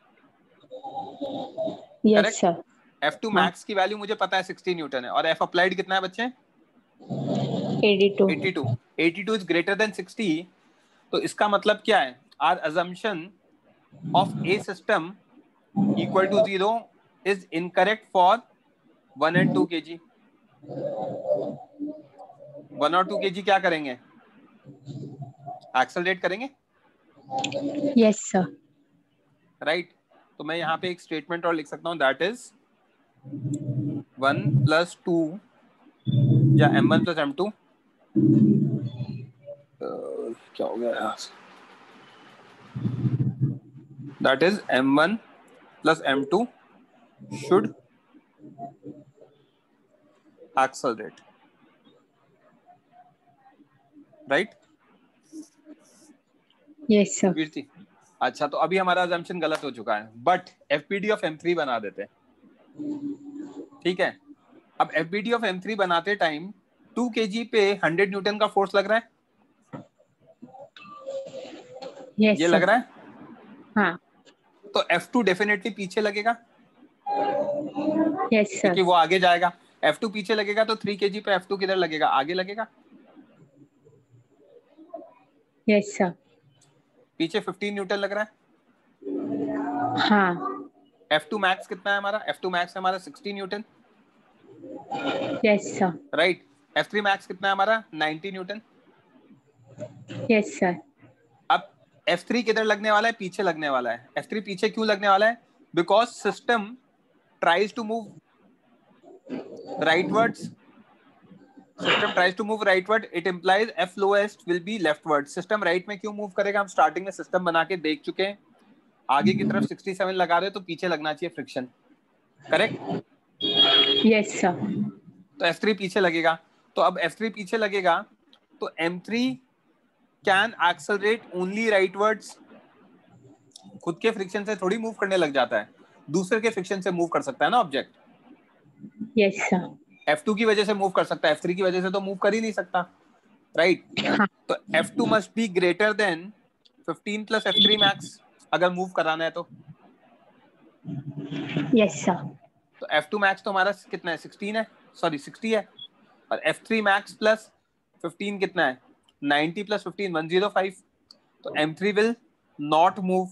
Yes, correct? sir. F2 max की वैल्यू मुझे पता है 60 न्यूटन है, और F अप्लाइड कितना है बच्चे? 82. 82 इज ग्रेटर देन 60। तो इसका मतलब क्या है? Our assumption of a system equal to 0 is incorrect for 1 and 2 kg। 1 और 2 kg क्या करेंगे? एक्सेलरेट करेंगे। Yes, sir. राइट? तो मैं यहाँ पे एक स्टेटमेंट और लिख सकता हूँ, दैट इज 1 + 2 या M1 + M2, क्या हो गया यार, that is M1 + M2 should accelerate। Right? Yes, sir. कीर्ति, अच्छा तो अभी हमारा अजम्पशन गलत हो चुका है, बट एफपीडी ऑफ M3 बना देते हैं। ठीक है, अब एफपीडी ऑफ M3 बनाते टाइम 2 kg पे 100 न्यूटन का फोर्स लग रहा है। Yes, ये sir. लग रहा है। हाँ. तो F2 डेफिनेटली पीछे लगेगा, Yes, sir. क्योंकि वो आगे जाएगा। F2 पीछे लगेगा तो 3 kg पे F2 किधर लगेगा? आगे लगेगा। Yes, sir. पीछे 15 न्यूटन लग रहा है। हाँ. F2 मैक्स कितना है हमारा? F2 मैक्स है हमारा 60 Newton. Yes, sir. Right? F3 max कितना है हमारा? 90 न्यूटन। Yes, sir. अब F3 किधर लगने वाला है? पीछे लगने वाला है। F3 पीछे क्यों लगने वाला है? Because system tries to move rightwards. System tries to move rightward. It implies F lowest will be leftward. System right में क्यों मूव करेगा? हम स्टार्टिंग में सिस्टम बना के देख चुके हैं, आगे की तरफ 67 लगा रहे हो तो पीछे लगना चाहिए फ्रिक्शन। करेक्ट? Yes, sir. तो F3 पीछे लगेगा. तो अब F3 पीछे लगेगा तो M3 कैन एक्सेलरेट ओनली राइटवर्ड्स. खुद के फ्रिक्शन से थोड़ी मूव करने लग जाता है, दूसरे के फ्रिक्शन से मूव कर सकता है ना ऑब्जेक्ट. Yes, sir. F2 की वजह से मूव कर सकता है, F3 की वजह से तो मूव कर ही नहीं सकता, राइट? तो F2 must be greater than 15 plus F3 max अगर मूव कराना है तो. Yes, sir. तो F2 मैक्स तो हमारा कितना है, 16 है, सॉरी 60 है. और F3 मैक्स प्लस 15 कितना है, 90 प्लस 15 105. तो M3 विल नॉट मूव,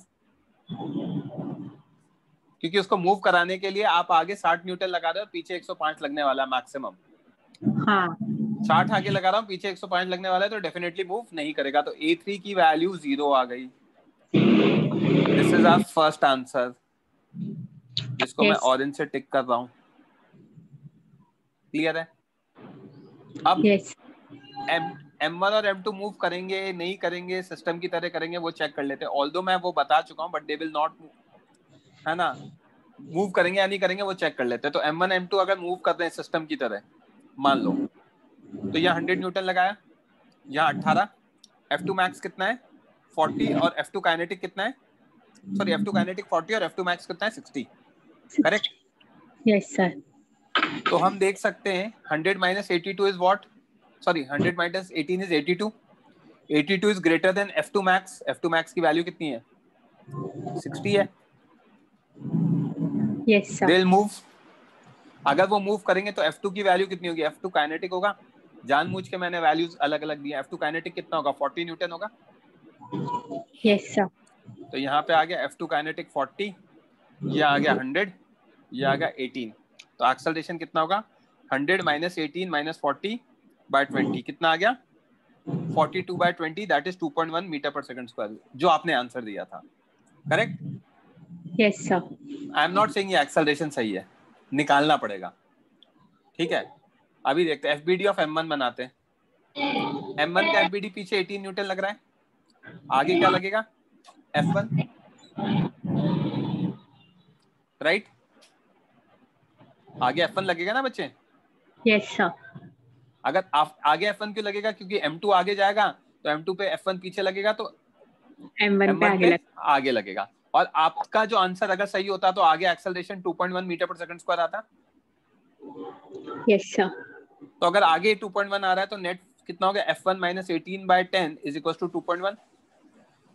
क्योंकि उसको मूव कराने के लिए आप आगे 60 न्यूटन लगा रहे हो, पीछे 105 लगने वाला है मैक्सिमम. हाँ. 60 आगे लगा रहा हूँ, पीछे 105 लगने वाला है, तो डेफिनेटली मूव नहीं करेगा. तो A3 की वैल्यू 0 आ गई. This is our first answer, जिसको मैं ऑरेंज से टिक कर रहा हूँ. क्लियर है? अब M1 और M2 मूव करेंगे नहीं करेंगे, सिस्टम की तरह करेंगे, वो चेक कर लेते हैं. ऑल्दो मैं वो बता चुका हूँ, but they will not move, है ना? मूव करेंगे या नहीं करेंगे वो चेक कर लेते हैं. तो M1 M2 अगर मूव कर रहे हैं सिस्टम की तरह, मान लो, तो यहाँ 100 न्यूटन लगाया, यहाँ 18. F2 मैक्स कितना है, 40, और F2 काइनेटिक कितना है, सॉरी F2 काइनेटिक 40 और F2 मैक्स कितना है, 60. करेक्ट? Yes sir. तो हम देख सकते हैं 100 minus 82 is what? Sorry, 100 minus 18 is 82. 82 is greater than F2 max. F2 max की वैल्यू कितनी है, 60 है. Yes sir. They'll move. अगर वो मूव करेंगे तो F2 की वैल्यू कितनी होगी, F2 काइनेटिक होगा. जानबूझ के मैंने वैल्यूज अलग अलग दी हैं. F2 काइनेटिक कितना होगा, 40 न्यूटन होगा. Yes sir. तो यहाँ पे आ गया F2 काइनेटिक 40, ये आ गया 100, ये आ गया 18. तो एक्सेलरेशन कितना होगा, 100 minus 18 minus 40 by 20 कितना आ गया, 42 by 20, दैट इज 2.1 मीटर पर सेकंड स्क्वायर, जो आपने आंसर दिया था. Correct? Yes sir. I am not saying ये एक्सेलरेशन सही है, निकालना पड़ेगा. ठीक है, अभी देखते हैं. एफबीडी ऑफ M1 बनाते हैं. M1 का एफबीडी पीछे 18 न्यूटन लग रहा है, आगे क्या लगेगा, F1, राइट? आगे F1 लगेगा ना बच्चे? Yes sir. अगर आप आगे F1 क्यों लगेगा, क्योंकि M2 आगे जाएगा, तो M2 पे F1 पीछे लगेगा, तो M1 पे आगे लगेगा. और आपका जो आंसर अगर सही होता तो आगे एक्सेलरेशन 2.1 मीटर पर सेकंड स्क्वायर आता. Yes sir. तो अगर आगे 2.1 आ रहा है तो नेट कितना हो गया, F1 minus 18 by 10 is equals to 2.1.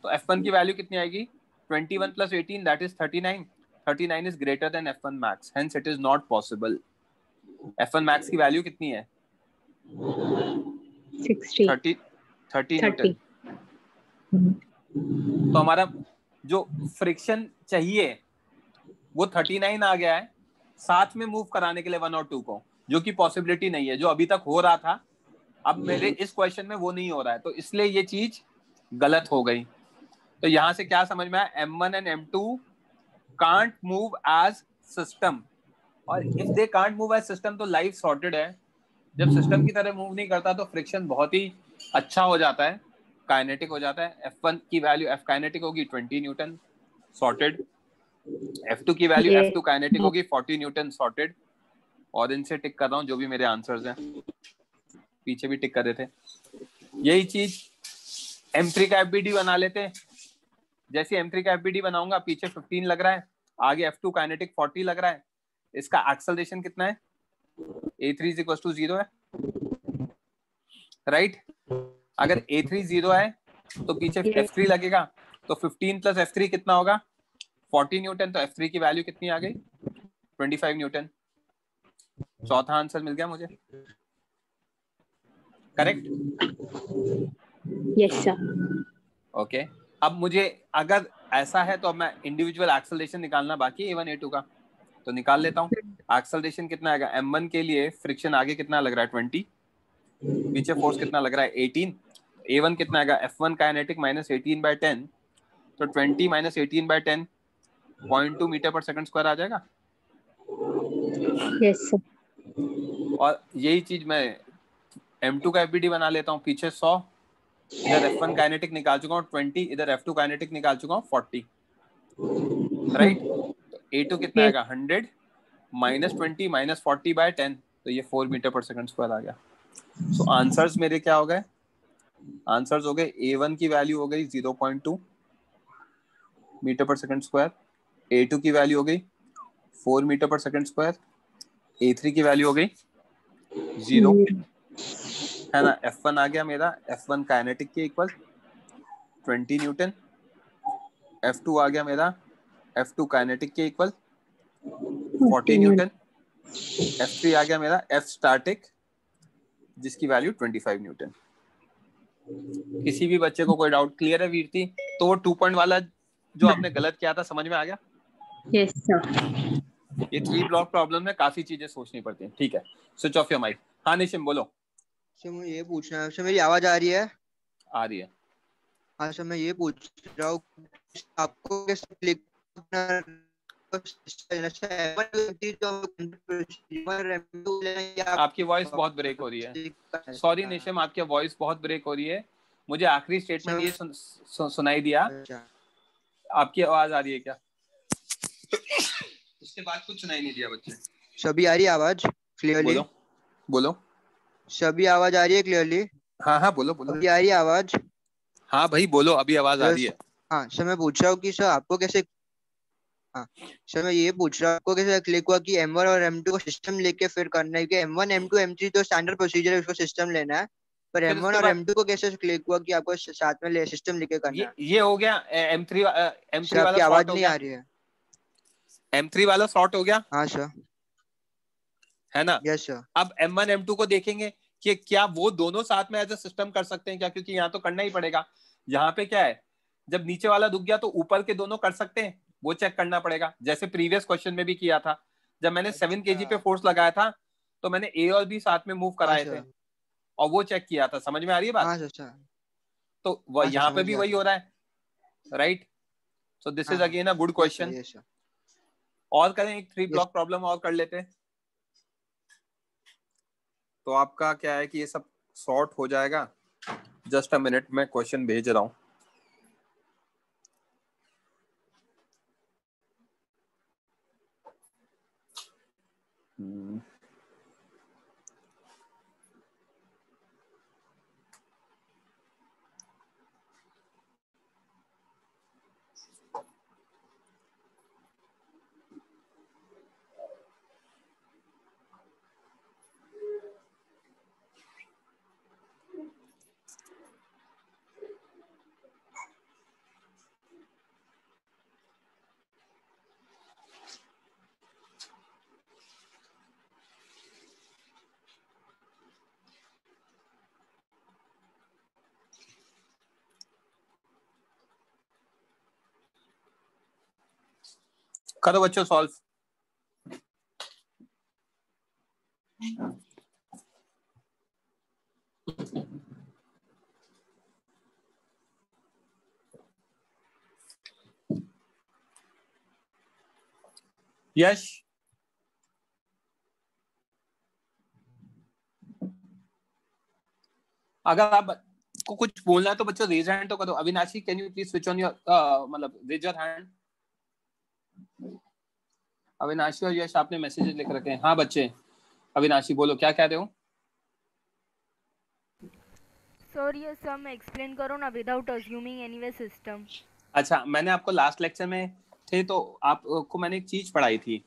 तो F1 की वैल्यू कितनी आएगी, 21 plus 18, that is 39. 39 is greater than F1 max, hence it is not possible. F1 max की वैल्यू कितनी है, 60. 30 न्यूटन. तो हमारा जो फ्रिक्शन चाहिए वो 39 आ गया है, साथ में मूव कराने के लिए 1 और 2 को, जो कि पॉसिबिलिटी नहीं है, जो अभी तक हो रहा था. अब मेरे इस क्वेश्चन में वो नहीं हो रहा है, तो इसलिए ये चीज गलत हो गई. तो यहां से क्या समझ में आया, M1 and M2 can't move as system, और if they can't move as system तो लाइफ सॉर्टेड है. जब सिस्टम की तरह मूव नहीं करता तो फ्रिक्शन बहुत ही अच्छा हो जाता है, काइनेटिक हो जाता है. F1 की वैल्यू F काइनेटिक होगी 20 न्यूटन, सॉर्टेड. F2 की वैल्यू F2 काइनेटिक होगी 40 न्यूटन, सॉर्टेड. और इनसे टिक कर रहा हूँ जो भी मेरे आंसर्स हैं, पीछे भी टिक कर रहे थे. यही चीज M3 का एफबीडी बना लेते हैं. जैसे M3 का एफबीडी बनाऊंगा, पीछे 15 लग रहा है, आगे F2 काइनेटिक 40 लग रहा है. इसका एक्सेलरेशन कितना है, A3 is equals to 0 है, राइट? अगर A3 0 है तो पीछे F3 लगेगा, तो 15 प्लस F3 कितना होगा, 40 न्यूटन. तो F3 की वैल्यू कितनी आ गई, 25 न्यूटन. चौथा आंसर मिल गया मुझे. करेक्ट? Yes sir. ओके. अब मुझे अगर ऐसा है तो अब मैं इंडिविजुअल एक्सेलरेशन निकालना बाकी है A1 A2 का, तो निकाल लेता हूँ. एक्सेलरेशन कितना आएगा, M1 के लिए फ्रिक्शन आगे कितना लग रहा है 20, पीछे फोर्स कितना लग रहा है 18. A1 कितना आएगा, F1 काइनेटिक minus 18 by 10, तो 20 minus 18 by 10 0.2 मीटर पर सेकंड स्क्वायर आ जाएगा. Yes sir. और यही चीज मैं M2 का एफबीडी बना लेता हूँ. पीछे 100, इधर F1 काइनेटिक निकाल चुका हूँ 20, इधर F2 काइनेटिक निकाल चुका हूँ 40, राइट? तो A2 कितना आएगा, 100 -20 -40/10, तो ये 4 मीटर पर सेकंड स्क्वायर आ गया। सो आंसर्स मेरे क्या हो गए? आंसर्स हो गए A1 की वैल्यू हो गई 0.2 मीटर पर सेकंड स्क्वायर, A2 की वैल्यू हो गई 4 मीटर पर सेकंड स्क्वायर, A3 की वैल्यू हो गई 0, है ना। F1 आ गया मेरा, F1 काइनेटिक के इक्वल 20 न्यूटन। F2 आ गया मेरा, F2 काइनेटिक के इक्वल 40 न्यूटन। F3 आ गया मेरा F स्टैटिक, जिसकी वैल्यू 25 न्यूटन। किसी भी बच्चे को कोई डाउट क्लियर है वीरती? तो वो 2 पॉइंट वाला जो आपने गलत किया था समझ में आ गया? Yes sir. ये 3 ब्लॉक प्रॉब्लम में काफी चीजें सोचनी पड़ती हैं। ठीक है, स्विच ऑफ योर माइक। हाँ निशिम बोलो। सर मुझे ये पूछना है, सर मेरी आवाज आ रही है? आ रही है। हाँ सर, मैं ये पूछ रहा हूँ आपको कैसे क्लिक आपकी वॉइस बहुत ब्रेक हो रही है। सॉरी निशिम, आपकी वॉइस बहुत ब्रेक हो रही है। मुझे आखिरी स्टेटमेंट ये सुनाई दिया। आपकी आवाज आ रही है क्या? उसके बाद कुछ सुनाई नहीं दिया बच्चे। सभी आ रही है आवाज क्लियरली? बोलो बोलो। सभी आवाज आ रही है क्लियरली? हाँ हाँ बोलो बोलो। अभी आ रही है आवाज? हाँ भाई बोलो, अभी आवाज आ रही है। हाँ सर, मैं पूछ रहा हूँ कि सर आपको कैसे, हाँ सर मैं ये पूछ रहा हूँ आपको कैसे क्लिक हुआ कि M1 और M2 को सिस्टम लेके फिर करना है? कि M1 M2 M3 तो स्टैंडर्ड प्रोसीजर है, उसको सिस्टम लेना है, पर M1 और M2 को कैसे क्लिक हुआ कि आपको साथ में सिस्टम लेके करना है? ये हो गया M3 वाला। आपकी आवाज नहीं आ रही है। M3 वाला सॉर्ट हो गया। हाँ सर, है ना। Yes sir. अब M1 M2 को देखेंगे कि क्या वो दोनों साथ में एज अ सिस्टम कर सकते हैं क्या, क्योंकि यहाँ तो करना ही पड़ेगा। यहाँ पे क्या है, जब नीचे वाला दुख गया तो ऊपर के दोनों कर सकते हैं, वो चेक करना पड़ेगा। जैसे प्रीवियस क्वेश्चन में भी किया था, जब मैंने 7 kg पे फोर्स लगाया था तो मैंने A और B साथ में मूव कराए थे और वो चेक किया था। समझ में आ रही है बात? हाँ सर। तो यहाँ पे भी वही हो रहा है, right? So this is again a good question. और करें, एक 3 ब्लॉक प्रॉब्लम और कर लेते हैं, तो आपका क्या है कि ये सब सॉर्ट हो जाएगा। जस्ट अ मिनट, मैं क्वेश्चन भेज रहा हूं। करो बच्चों सॉल्व। यश, अगर आप को कुछ बोलना है तो बच्चों रेज हैंड तो करो। अविनाशी, can you please switch on your मतलब रेज योर हैंड। अविनाशी और यश, आपने मैसेजेस लिख रखे हैं। हाँ बच्चे, अविनाशी बोलो, क्या कह रहे हो? सर ये सम एक्सप्लेन करो ना, विदाउट अज्यूमिंग एनीवे सिस्टम। अच्छा, मैंने आपको लास्ट लेक्चर में थे तो आपको मैंने एक चीज पढ़ाई थी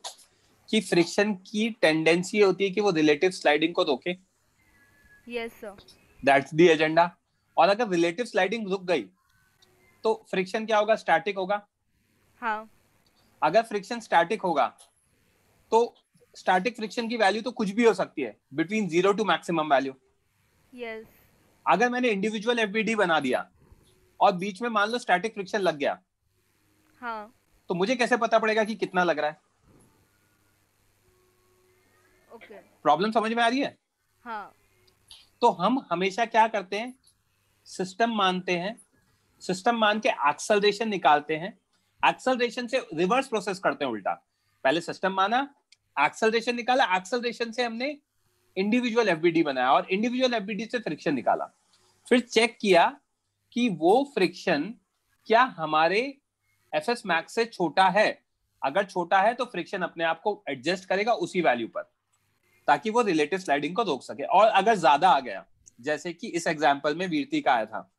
कि फ्रिक्शन की टेंडेंसी होती है कि वो रिलेटिव स्लाइडिंग को रोके। Yes sir, that's the agenda. और अगर रिलेटिव स्लाइडिंग रुक गई तो फ्रिक्शन क्या होगा? स्टैटिक होगा। हाँ। अगर फ्रिक्शन स्टैटिक होगा तो स्टैटिक फ्रिक्शन की वैल्यू तो कुछ भी हो सकती है, between 0 to maximum value. Yes. अगर मैंने इंडिविजुअल एफबीडी बना दिया और बीच में मान लो स्टैटिक फ्रिक्शन लग गया, हाँ, तो मुझे कैसे पता पड़ेगा कि कितना लग रहा है? ओके, प्रॉब्लम समझ में आ रही है? हाँ। तो हम हमेशा क्या करते हैं, सिस्टम मानते हैं, सिस्टम मान के एक्सेलरेशन निकालते हैं, एक्सेलरेशन से रिवर्स प्रोसेस करते हैं उल्टा। पहले सिस्टम माना, एक्सेलरेशन निकाला, एक्सेलरेशन से हमने इंडिविजुअल एफबीडी बनाया और इंडिविजुअल एफबीडी से फ्रिक्शन निकाला। फिर चेक किया कि वो फ्रिक्शन क्या हमारे एफएस मैक्स से छोटा है, अगर छोटा है तो फ्रिक्शन अपने आप को एडजस्ट करेगा उसी वैल्यू पर, ताकि वो रिलेटिव स्लाइडिंग को रोक सके। और अगर ज्यादा आ गया, जैसे कि इस एग्जांपल में वीरती का आया था,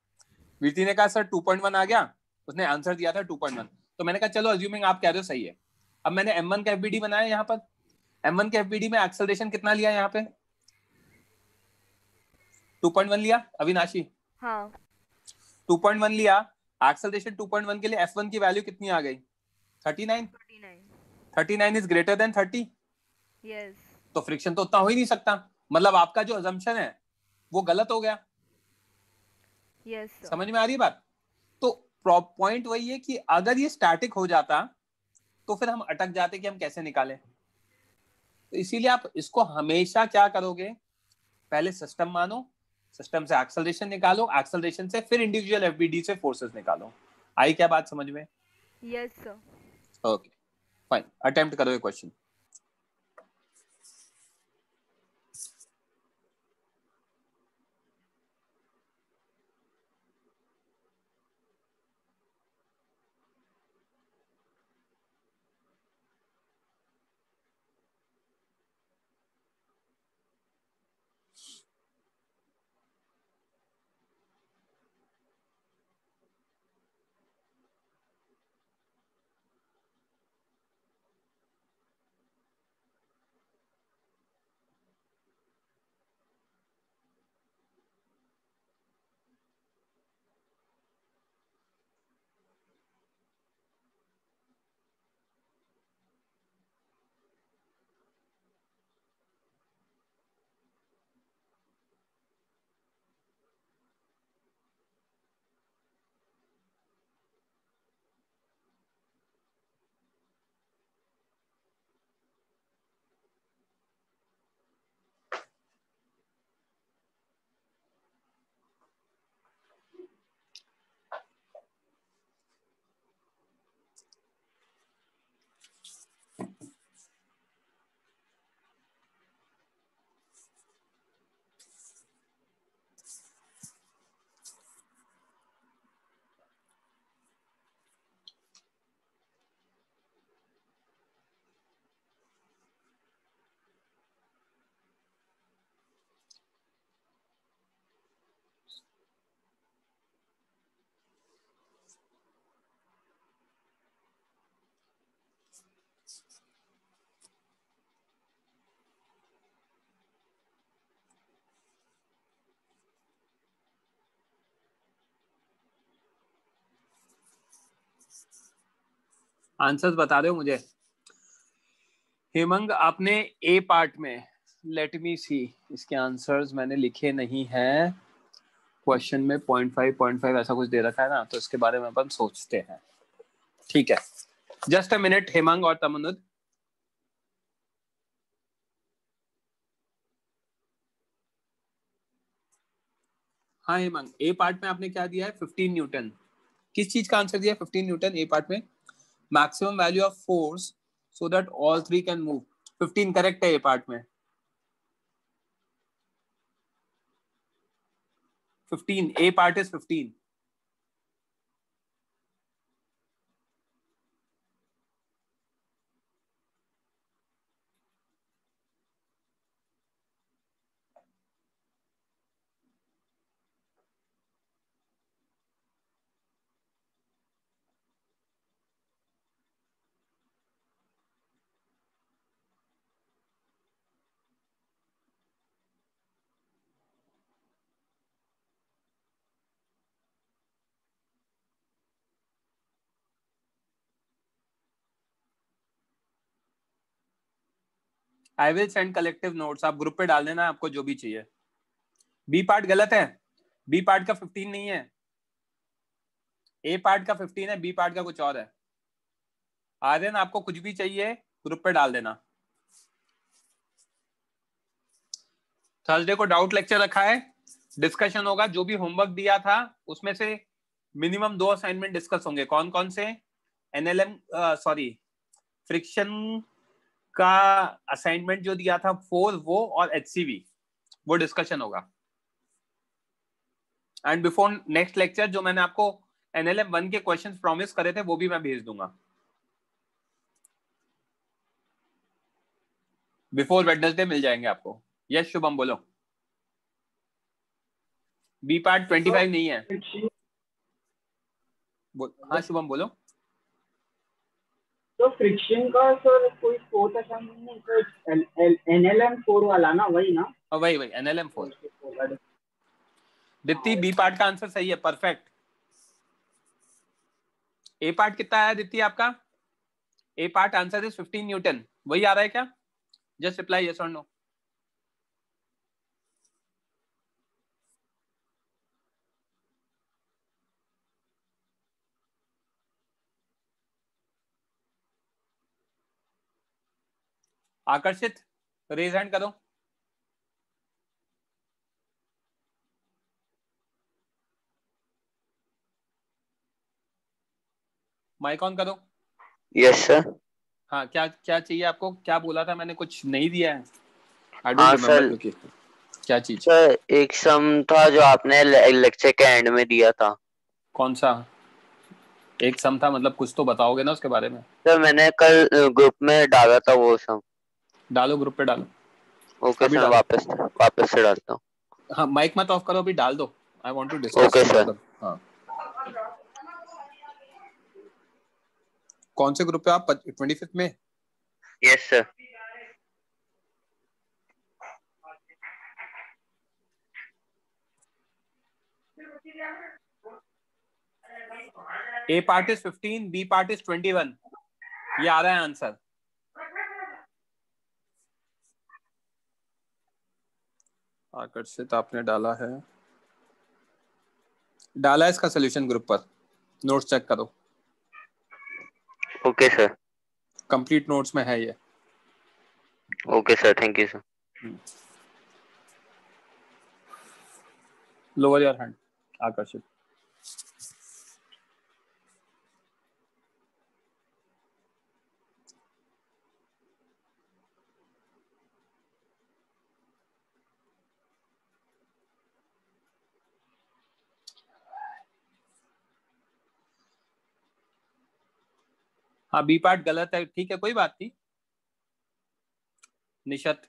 वीरती ने कहा सर 2.1 आ गया, उसने आंसर दिया था 2.1, तो मैंने कहा चलो अज्यूमिंग आप कह रहे हो सही है। अब मैंने M1 का FBD बनाया, यहाँ पर M1 के FBD में एक्सेलरेशन कितना लिया, यहाँ पे 2.1 लिया अविनाशी। हाँ 2.1 लिया, एक्सेलरेशन 2.1 के लिए F1 की वैल्यू कितनी आ गई 39। 39 इज ग्रेटर देन 30। यस तो फ्रिक्शन तो उतना हो ही नहीं सकता, मतलब आपका जो अजम्पशन है वो गलत हो गया। यस समझ में आ रही है बात? तो पॉइंट वही है कि अगर ये स्टैटिक हो जाता तो फिर हम अटक जाते कि हम कैसे निकालें। तो इसीलिए आप इसको हमेशा क्या करोगे, पहले सिस्टम मानो, सिस्टम से एक्सेलरेशन निकालो, एक्सेलरेशन से फिर इंडिविजुअल एफबीडी से फोर्सेस निकालो। आई क्या बात समझ में? Yes sir. Okay fine, attempt करो ये क्वेश्चन। आंसर्स बता रहे हो मुझे? हेमंग आपने ए पार्ट में, लेट मी सी, इसके आंसर्स मैंने लिखे नहीं हैं। क्वेश्चन में 0.5 ऐसा कुछ दे रखा है ना, तो इसके बारे में अपन सोचते हैं। ठीक है, जस्ट अ मिनट हेमंग और तमन्नुद। हाँ हेमंग, ए पार्ट में आपने क्या दिया है 15 न्यूटन। किस चीज का आंसर दिया है 15 न्यूटन ए पार्ट में? Maximum value of force so that all three can move. 15 correct है ए पार्ट में। 15, A part is 15। I will send collective notes, आप ग्रुप पे डाल देना आपको जो भी चाहिए। बी पार्ट गलत है, बी पार्ट का 15 नहीं है, ए पार्ट का 15 है, बी पार्ट का कुछ और है। आर्यन आपको कुछ भी चाहिए ग्रुप पे डाल देना। थर्सडे को डाउट लेक्चर रखा है, डिस्कशन होगा। जो भी होमवर्क दिया था उसमें से मिनिमम 2 असाइनमेंट डिस्कस होंगे। कौन कौन से? एनएलएम, सॉरी, फ्रिक्शन का असाइनमेंट जो दिया था 4 वो, और एचसीवी, वो डिस्कशन होगा। एंड बिफोर नेक्स्ट लेक्चर जो मैंने आपको एनएलएम 1 के क्वेश्चंस प्रॉमिस करे थे वो भी मैं भेज दूंगा। बिफोर वेडनेसडे मिल जाएंगे आपको। यस शुभम बोलो। बी पार्ट 25 नहीं है। हाँ शुभम बोलो। तो फ्रिक्शन का सर कोई फोर्थ असाइनमेंट नहीं, तो NLM 4 वाला ना, वही ना? वही NLM 4। दित्ती बी पार्ट का आंसर सही है, परफेक्ट। ए पार्ट कितना आया दित्ती आपका? ए पार्ट आंसर इज 15 न्यूटन। वही आ रहा है क्या? जस्ट रिप्लाई यस और नो। आकर्षित रेज हैंड करो। माइक ऑन करो। Yes sir. हाँ क्या क्या चाहिए आपको? क्या बोला था मैंने? कुछ नहीं दिया है? आई हाँ डोंट रिमेम्बर। सर। क्या चीज? सर एक सम था जो आपने लेक्चर के एंड में दिया था। कौन सा एक सम था? मतलब कुछ तो बताओगे ना उसके बारे में। सर मैंने कल ग्रुप में डाला था वो सम। डालो, ग्रुप पे डालो। ओके सर, वापस से डालता हूँ। हाँ माइक मत ऑफ करो, अभी डाल दो। I want to discuss. Okay sir. हाँ कौन से ग्रुप पे आप? 25 में? Yes sir. A part is 15, B part is 21। ये आ रहा है आंसर। आकर्षित आपने डाला है, डाला है इसका सोल्यूशन ग्रुप पर। नोट्स चेक करो। Okay sir. कंप्लीट नोट्स में है ये। Okay sir, thank you sir. Lower your hand आकर्षित। हाँ बी पार्ट गलत है, ठीक है कोई बात नहीं। निशत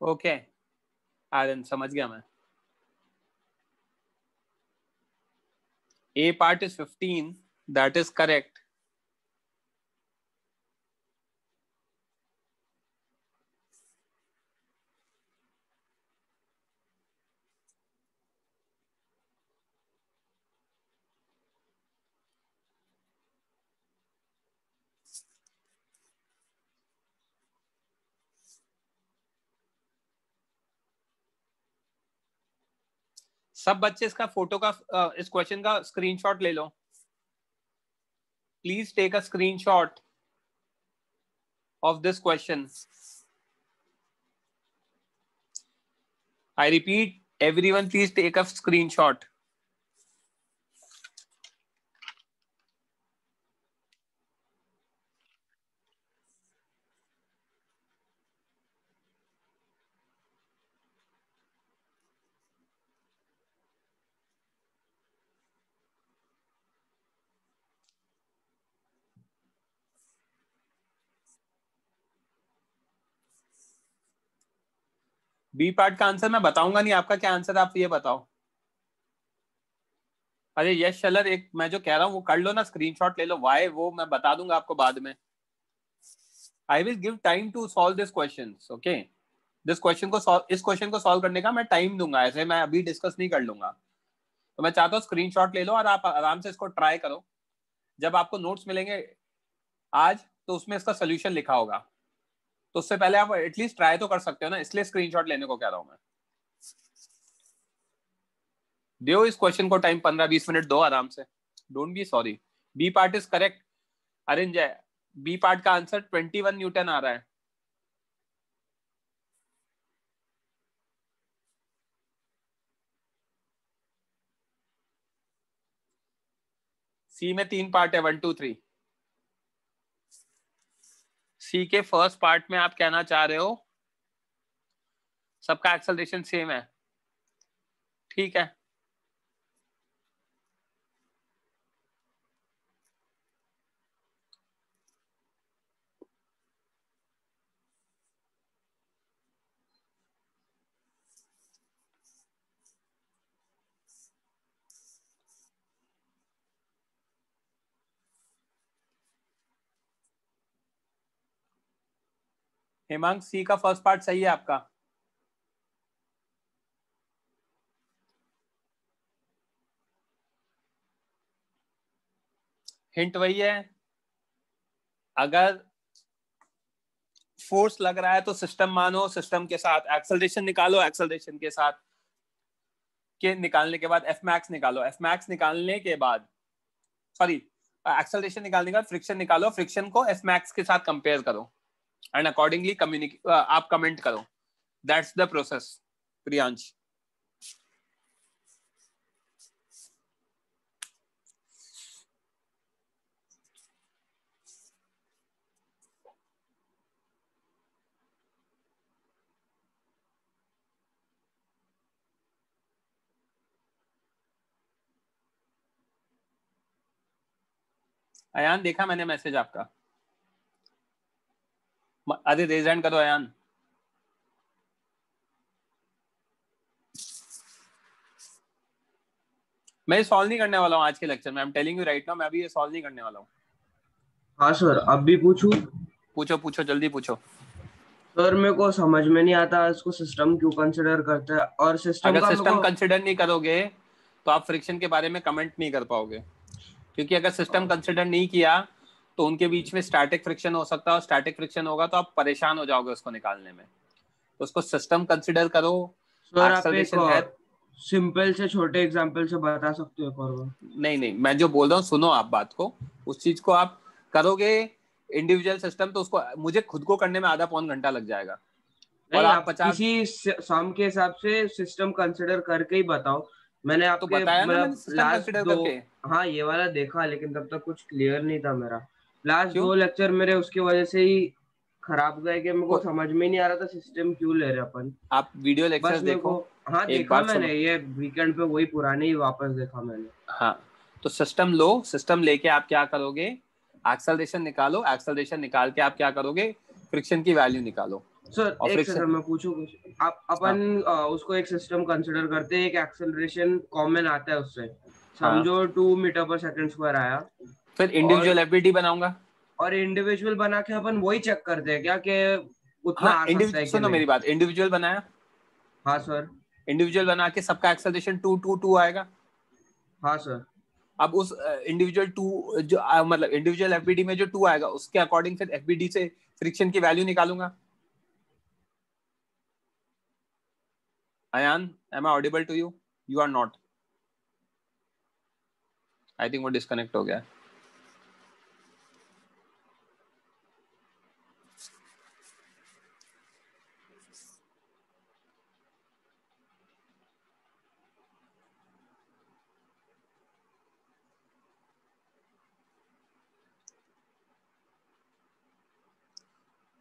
ओके। आर्यन समझ गया मैं। A part is 15, that is correct. सब बच्चे इसका फोटो का इस क्वेश्चन का स्क्रीनशॉट ले लो। Please take a screenshot of this question. I repeat, everyone please take a screenshot. B part का आंसर मैं बताऊंगा नहीं, आपका क्या आंसर आप ये बताओ। अरे यश शलर, एक मैं जो कह रहा हूँ वो कर लो ना, स्क्रीनशॉट ले लो। वाई वो मैं बता दूंगा आपको बाद में। I will give time to solve this question. Okay, this question को इस क्वेश्चन को सॉल्व करने का मैं टाइम दूंगा, ऐसे मैं अभी डिस्कस नहीं कर लूंगा। तो मैं चाहता हूँ स्क्रीनशॉट ले लो और आप आराम से इसको ट्राई करो। जब आपको नोट्स मिलेंगे आज तो उसमें इसका सोल्यूशन लिखा होगा, तो उससे पहले आप एटलीस्ट ट्राई तो कर सकते हो ना, इसलिए स्क्रीनशॉट लेने को कह रहा हूं मैं। दो इस क्वेश्चन को टाइम 15-20 मिनट दो आराम से, don't be sorry. B part is correct orange है। बी पार्ट का आंसर 21 न्यूटन आ रहा है। सी में 3 पार्ट है, 1 2 3। सी के फर्स्ट पार्ट में आप कहना चाह रहे हो सबका एक्सेलरेशन सेम है, ठीक है। हेमांग सी का फर्स्ट पार्ट सही है आपका। हिंट वही है, अगर फोर्स लग रहा है तो सिस्टम मानो, सिस्टम के साथ एक्सेलरेशन निकालो, एक्सेलरेशन के साथ के निकालने के बाद एफ मैक्स निकालो, एफ मैक्स निकालने के बाद सॉरी एक्सेलरेशन निकालने के बाद फ्रिक्शन निकालो, फ्रिक्शन को एफ मैक्स के साथ कंपेयर करो एंड अकॉर्डिंगली आप कमेंट करो। That's the process Priyansh. Ayan देखा मैंने मैसेज आपका, अरे रेज हैंड करो अयान। मैं सॉल्व नहीं करने वाला हूँ आज के लेक्चर में, I am telling you right now, मैं अभी ये सॉल्व नहीं करने वाला हूँ। हाँ सर, अब भी पूछूं? पूछो पूछो जल्दी पूछो। सर मेरे को समझ में नहीं आता इसको सिस्टम क्यों कंसिडर करते हैं, और सिस्टम अगर का सिस्टम कंसिडर नहीं करोगे तो आप फ्रिक्शन के बारे में कमेंट नहीं कर पाओगे, क्योंकि अगर सिस्टम कंसिडर नहीं किया तो उनके बीच में स्टैटिक फ्रिक्शन हो सकता है, और स्टैटिक फ्रिक्शन होगा तो आप परेशान हो जाओगे उसको निकालने में। तो उसको सिस्टम कंसिडर करो। सर आप एक सिंपल से छोटे एग्जांपल से बता सकते हो एक और बार? नहीं, मैं जो बोल रहा हूँ सुनो आप बात को, उस चीज को आप करोगे इंडिविजुअल सिस्टम तो उसको मुझे खुद को करने में आधा पौन घंटा लग जाएगा। नहीं, और आप किसी सम के हिसाब से सिस्टम कंसिडर करके ही बताओ। मैंने आपके मतलब लास्ट दो, हाँ ये वाला देखा, लेकिन तब तक कुछ क्लियर नहीं था मेरा। लास्ट 2 लेक्चर मेरे उसकी वजह से ही खराब गए कि मेरे को समझ में नहीं आ रहा था सिस्टम क्यों ले रहे अपन। आप वीडियो लेक्चर्स देखो। हाँ देखा मैंने, ये वीकेंड पे वही पुराने ही वापस देखा मैंने। हाँ तो सिस्टम लो, सिस्टम लेके आप क्या करोगे, एक्सेलरेशन निकालो, एक्सेलरेशन निकाल के आप क्या करोगे, फ्रिक्शन की वैल्यू निकालो। सर एक सेकंड मैं पूछूं कुछ? आप अपन उसको एक सिस्टम कंसिडर करते हैं, एक एक्सेलरेशन कॉमन आता है उससे, समझो 2 मीटर पर सेकंड स्क्वायर आया, फिर इंडिविजुअल एफबीडी बनाऊंगा, और इंडिविजुअल बना के अपन वही चेक करते हैं क्या कि उतना आ सकता है कि सुनो मेरी बात, इंडिविजुअल बनाया। हाँ सर। इंडिविजुअल बना के सबका एक्सेलरेशन 2 2 2 आएगा। हाँ सर। अब उस इंडिविजुअल 2 जो मतलब इंडिविजुअल एफबीडी में जो 2 आएगा उसके अकॉर्डिंग फिर एफबीडी से फ्रिक्शन की वैल्यू निकालूंगा। Ayan, am I audible to you? You are not. I think वो डिस्कनेक्ट हो गया।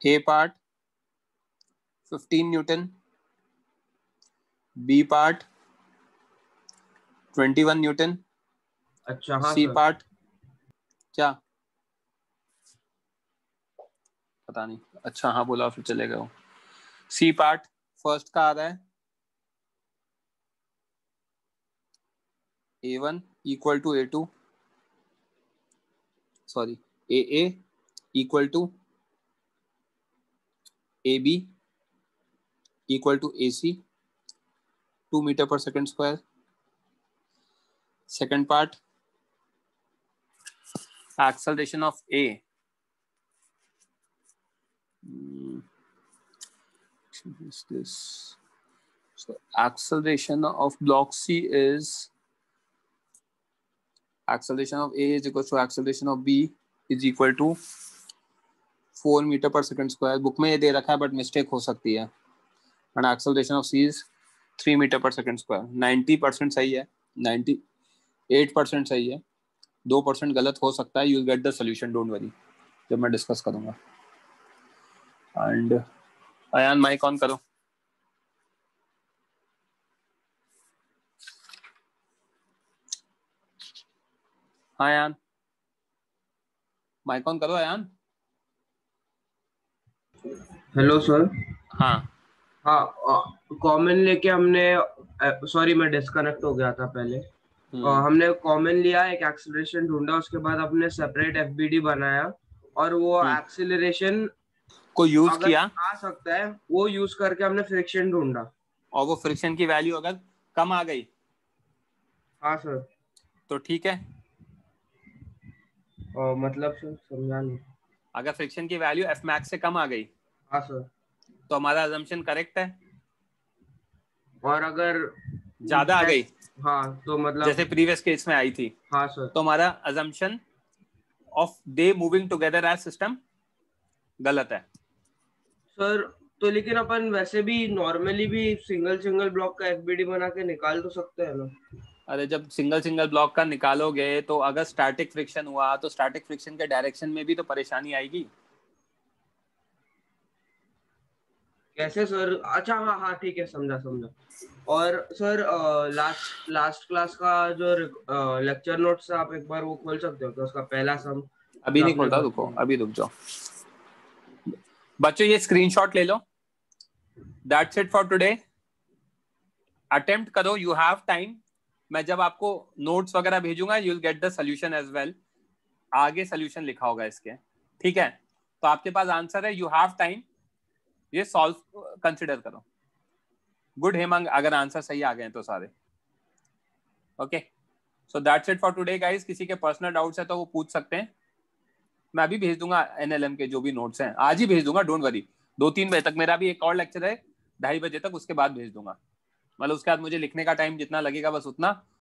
A part 15 Newton, B part 21 Newton. अच्छा हाँ C पार्ट क्या पता नहीं, अच्छा हाँ बोला फिर चले गए। C पार्ट फर्स्ट का आ रहा है A1 equal to A2 sorry AA equal to AB equal to AC 2 metre पर second square. Second part, acceleration of A. Is this? So acceleration of block C is acceleration of A is equal to acceleration of B is equal to 4 metre पर second square. Book में ये दे रखा है but mistake हो सकती है. And acceleration of C is 3 metre पर second square. 90% सही है, 98% सही है, 2% गलत हो सकता है. You will get the solution, don't worry, जब मैं डिस्कस करूंगा. एंड अयान माइक ऑन करो. हाँ अयान, माइक ऑन करो अयान. Hello sir. हाँ कॉमन लेके हमने, सॉरी मैं डिस्कनेक्ट हो गया था पहले. हमने कॉमन लिया, एक एक्सेलरेशन ढूंढा, उसके बाद अपने सेपरेट एफबीडी बनाया और वो एक्सेलरेशन को यूज किया आ सकता है, वो यूज करके हमने फ्रिक्शन ढूंढा और वो फ्रिक्शन की वैल्यू अगर कम आ गई. हाँ सर. तो ठीक है. मतलब सर समझा नहीं. अगर फ्रिक्शन की वैल्यू एफ मैक्स से कम आ गई, हाँ सर, तो हमारा अजम्पशन करेक्ट है. और अगर ज्यादा आ गई, हाँ, तो मतलब जैसे प्रीवियस केस में आई थी, हाँ सर, तो हमारा assumption of they moving together as system गलत है सर. तो लेकिन अपन वैसे भी नॉर्मली भी सिंगल ब्लॉक का एफबीडी बना के निकाल तो सकते हैं ना. अरे जब सिंगल ब्लॉक का निकालोगे तो अगर स्टैटिक फ्रिक्शन हुआ तो स्टैटिक फ्रिक्शन के डायरेक्शन में भी तो परेशानी आएगी. कैसे सर? अच्छा हाँ ठीक है, समझा. और सर लास्ट क्लास का जो लेक्चर नोट्स आप एक बार वो खोल सकते हो, तो उसका पहला सम अभी नहीं खोलता, रुको, अभी रुक जाओ बच्चों. ये स्क्रीनशॉट ले लो. That's it for today. Attempt करो, यू हैव टाइम. मैं जब आपको नोट्स वगैरह भेजूंगा you will get the solution as well. आगे सोल्यूशन लिखा होगा इसके, ठीक है. तो आपके पास आंसर है, यू हैव टाइम, ये सॉल्व कंसिडर करो. गुड हेमंग, अगर आंसर सही आ गए तो सारे. Okay, so that's it for today guys. किसी के पर्सनल डाउट्स है तो वो पूछ सकते हैं. मैं अभी भेज दूंगा एनएलएम के जो भी नोट्स हैं, आज ही भेज दूंगा, डोंट वरी. 2-3 बजे तक मेरा भी एक और लेक्चर है, 2:30 बजे तक, उसके बाद भेज दूंगा. मतलब उसके बाद मुझे लिखने का टाइम जितना लगेगा बस उतना.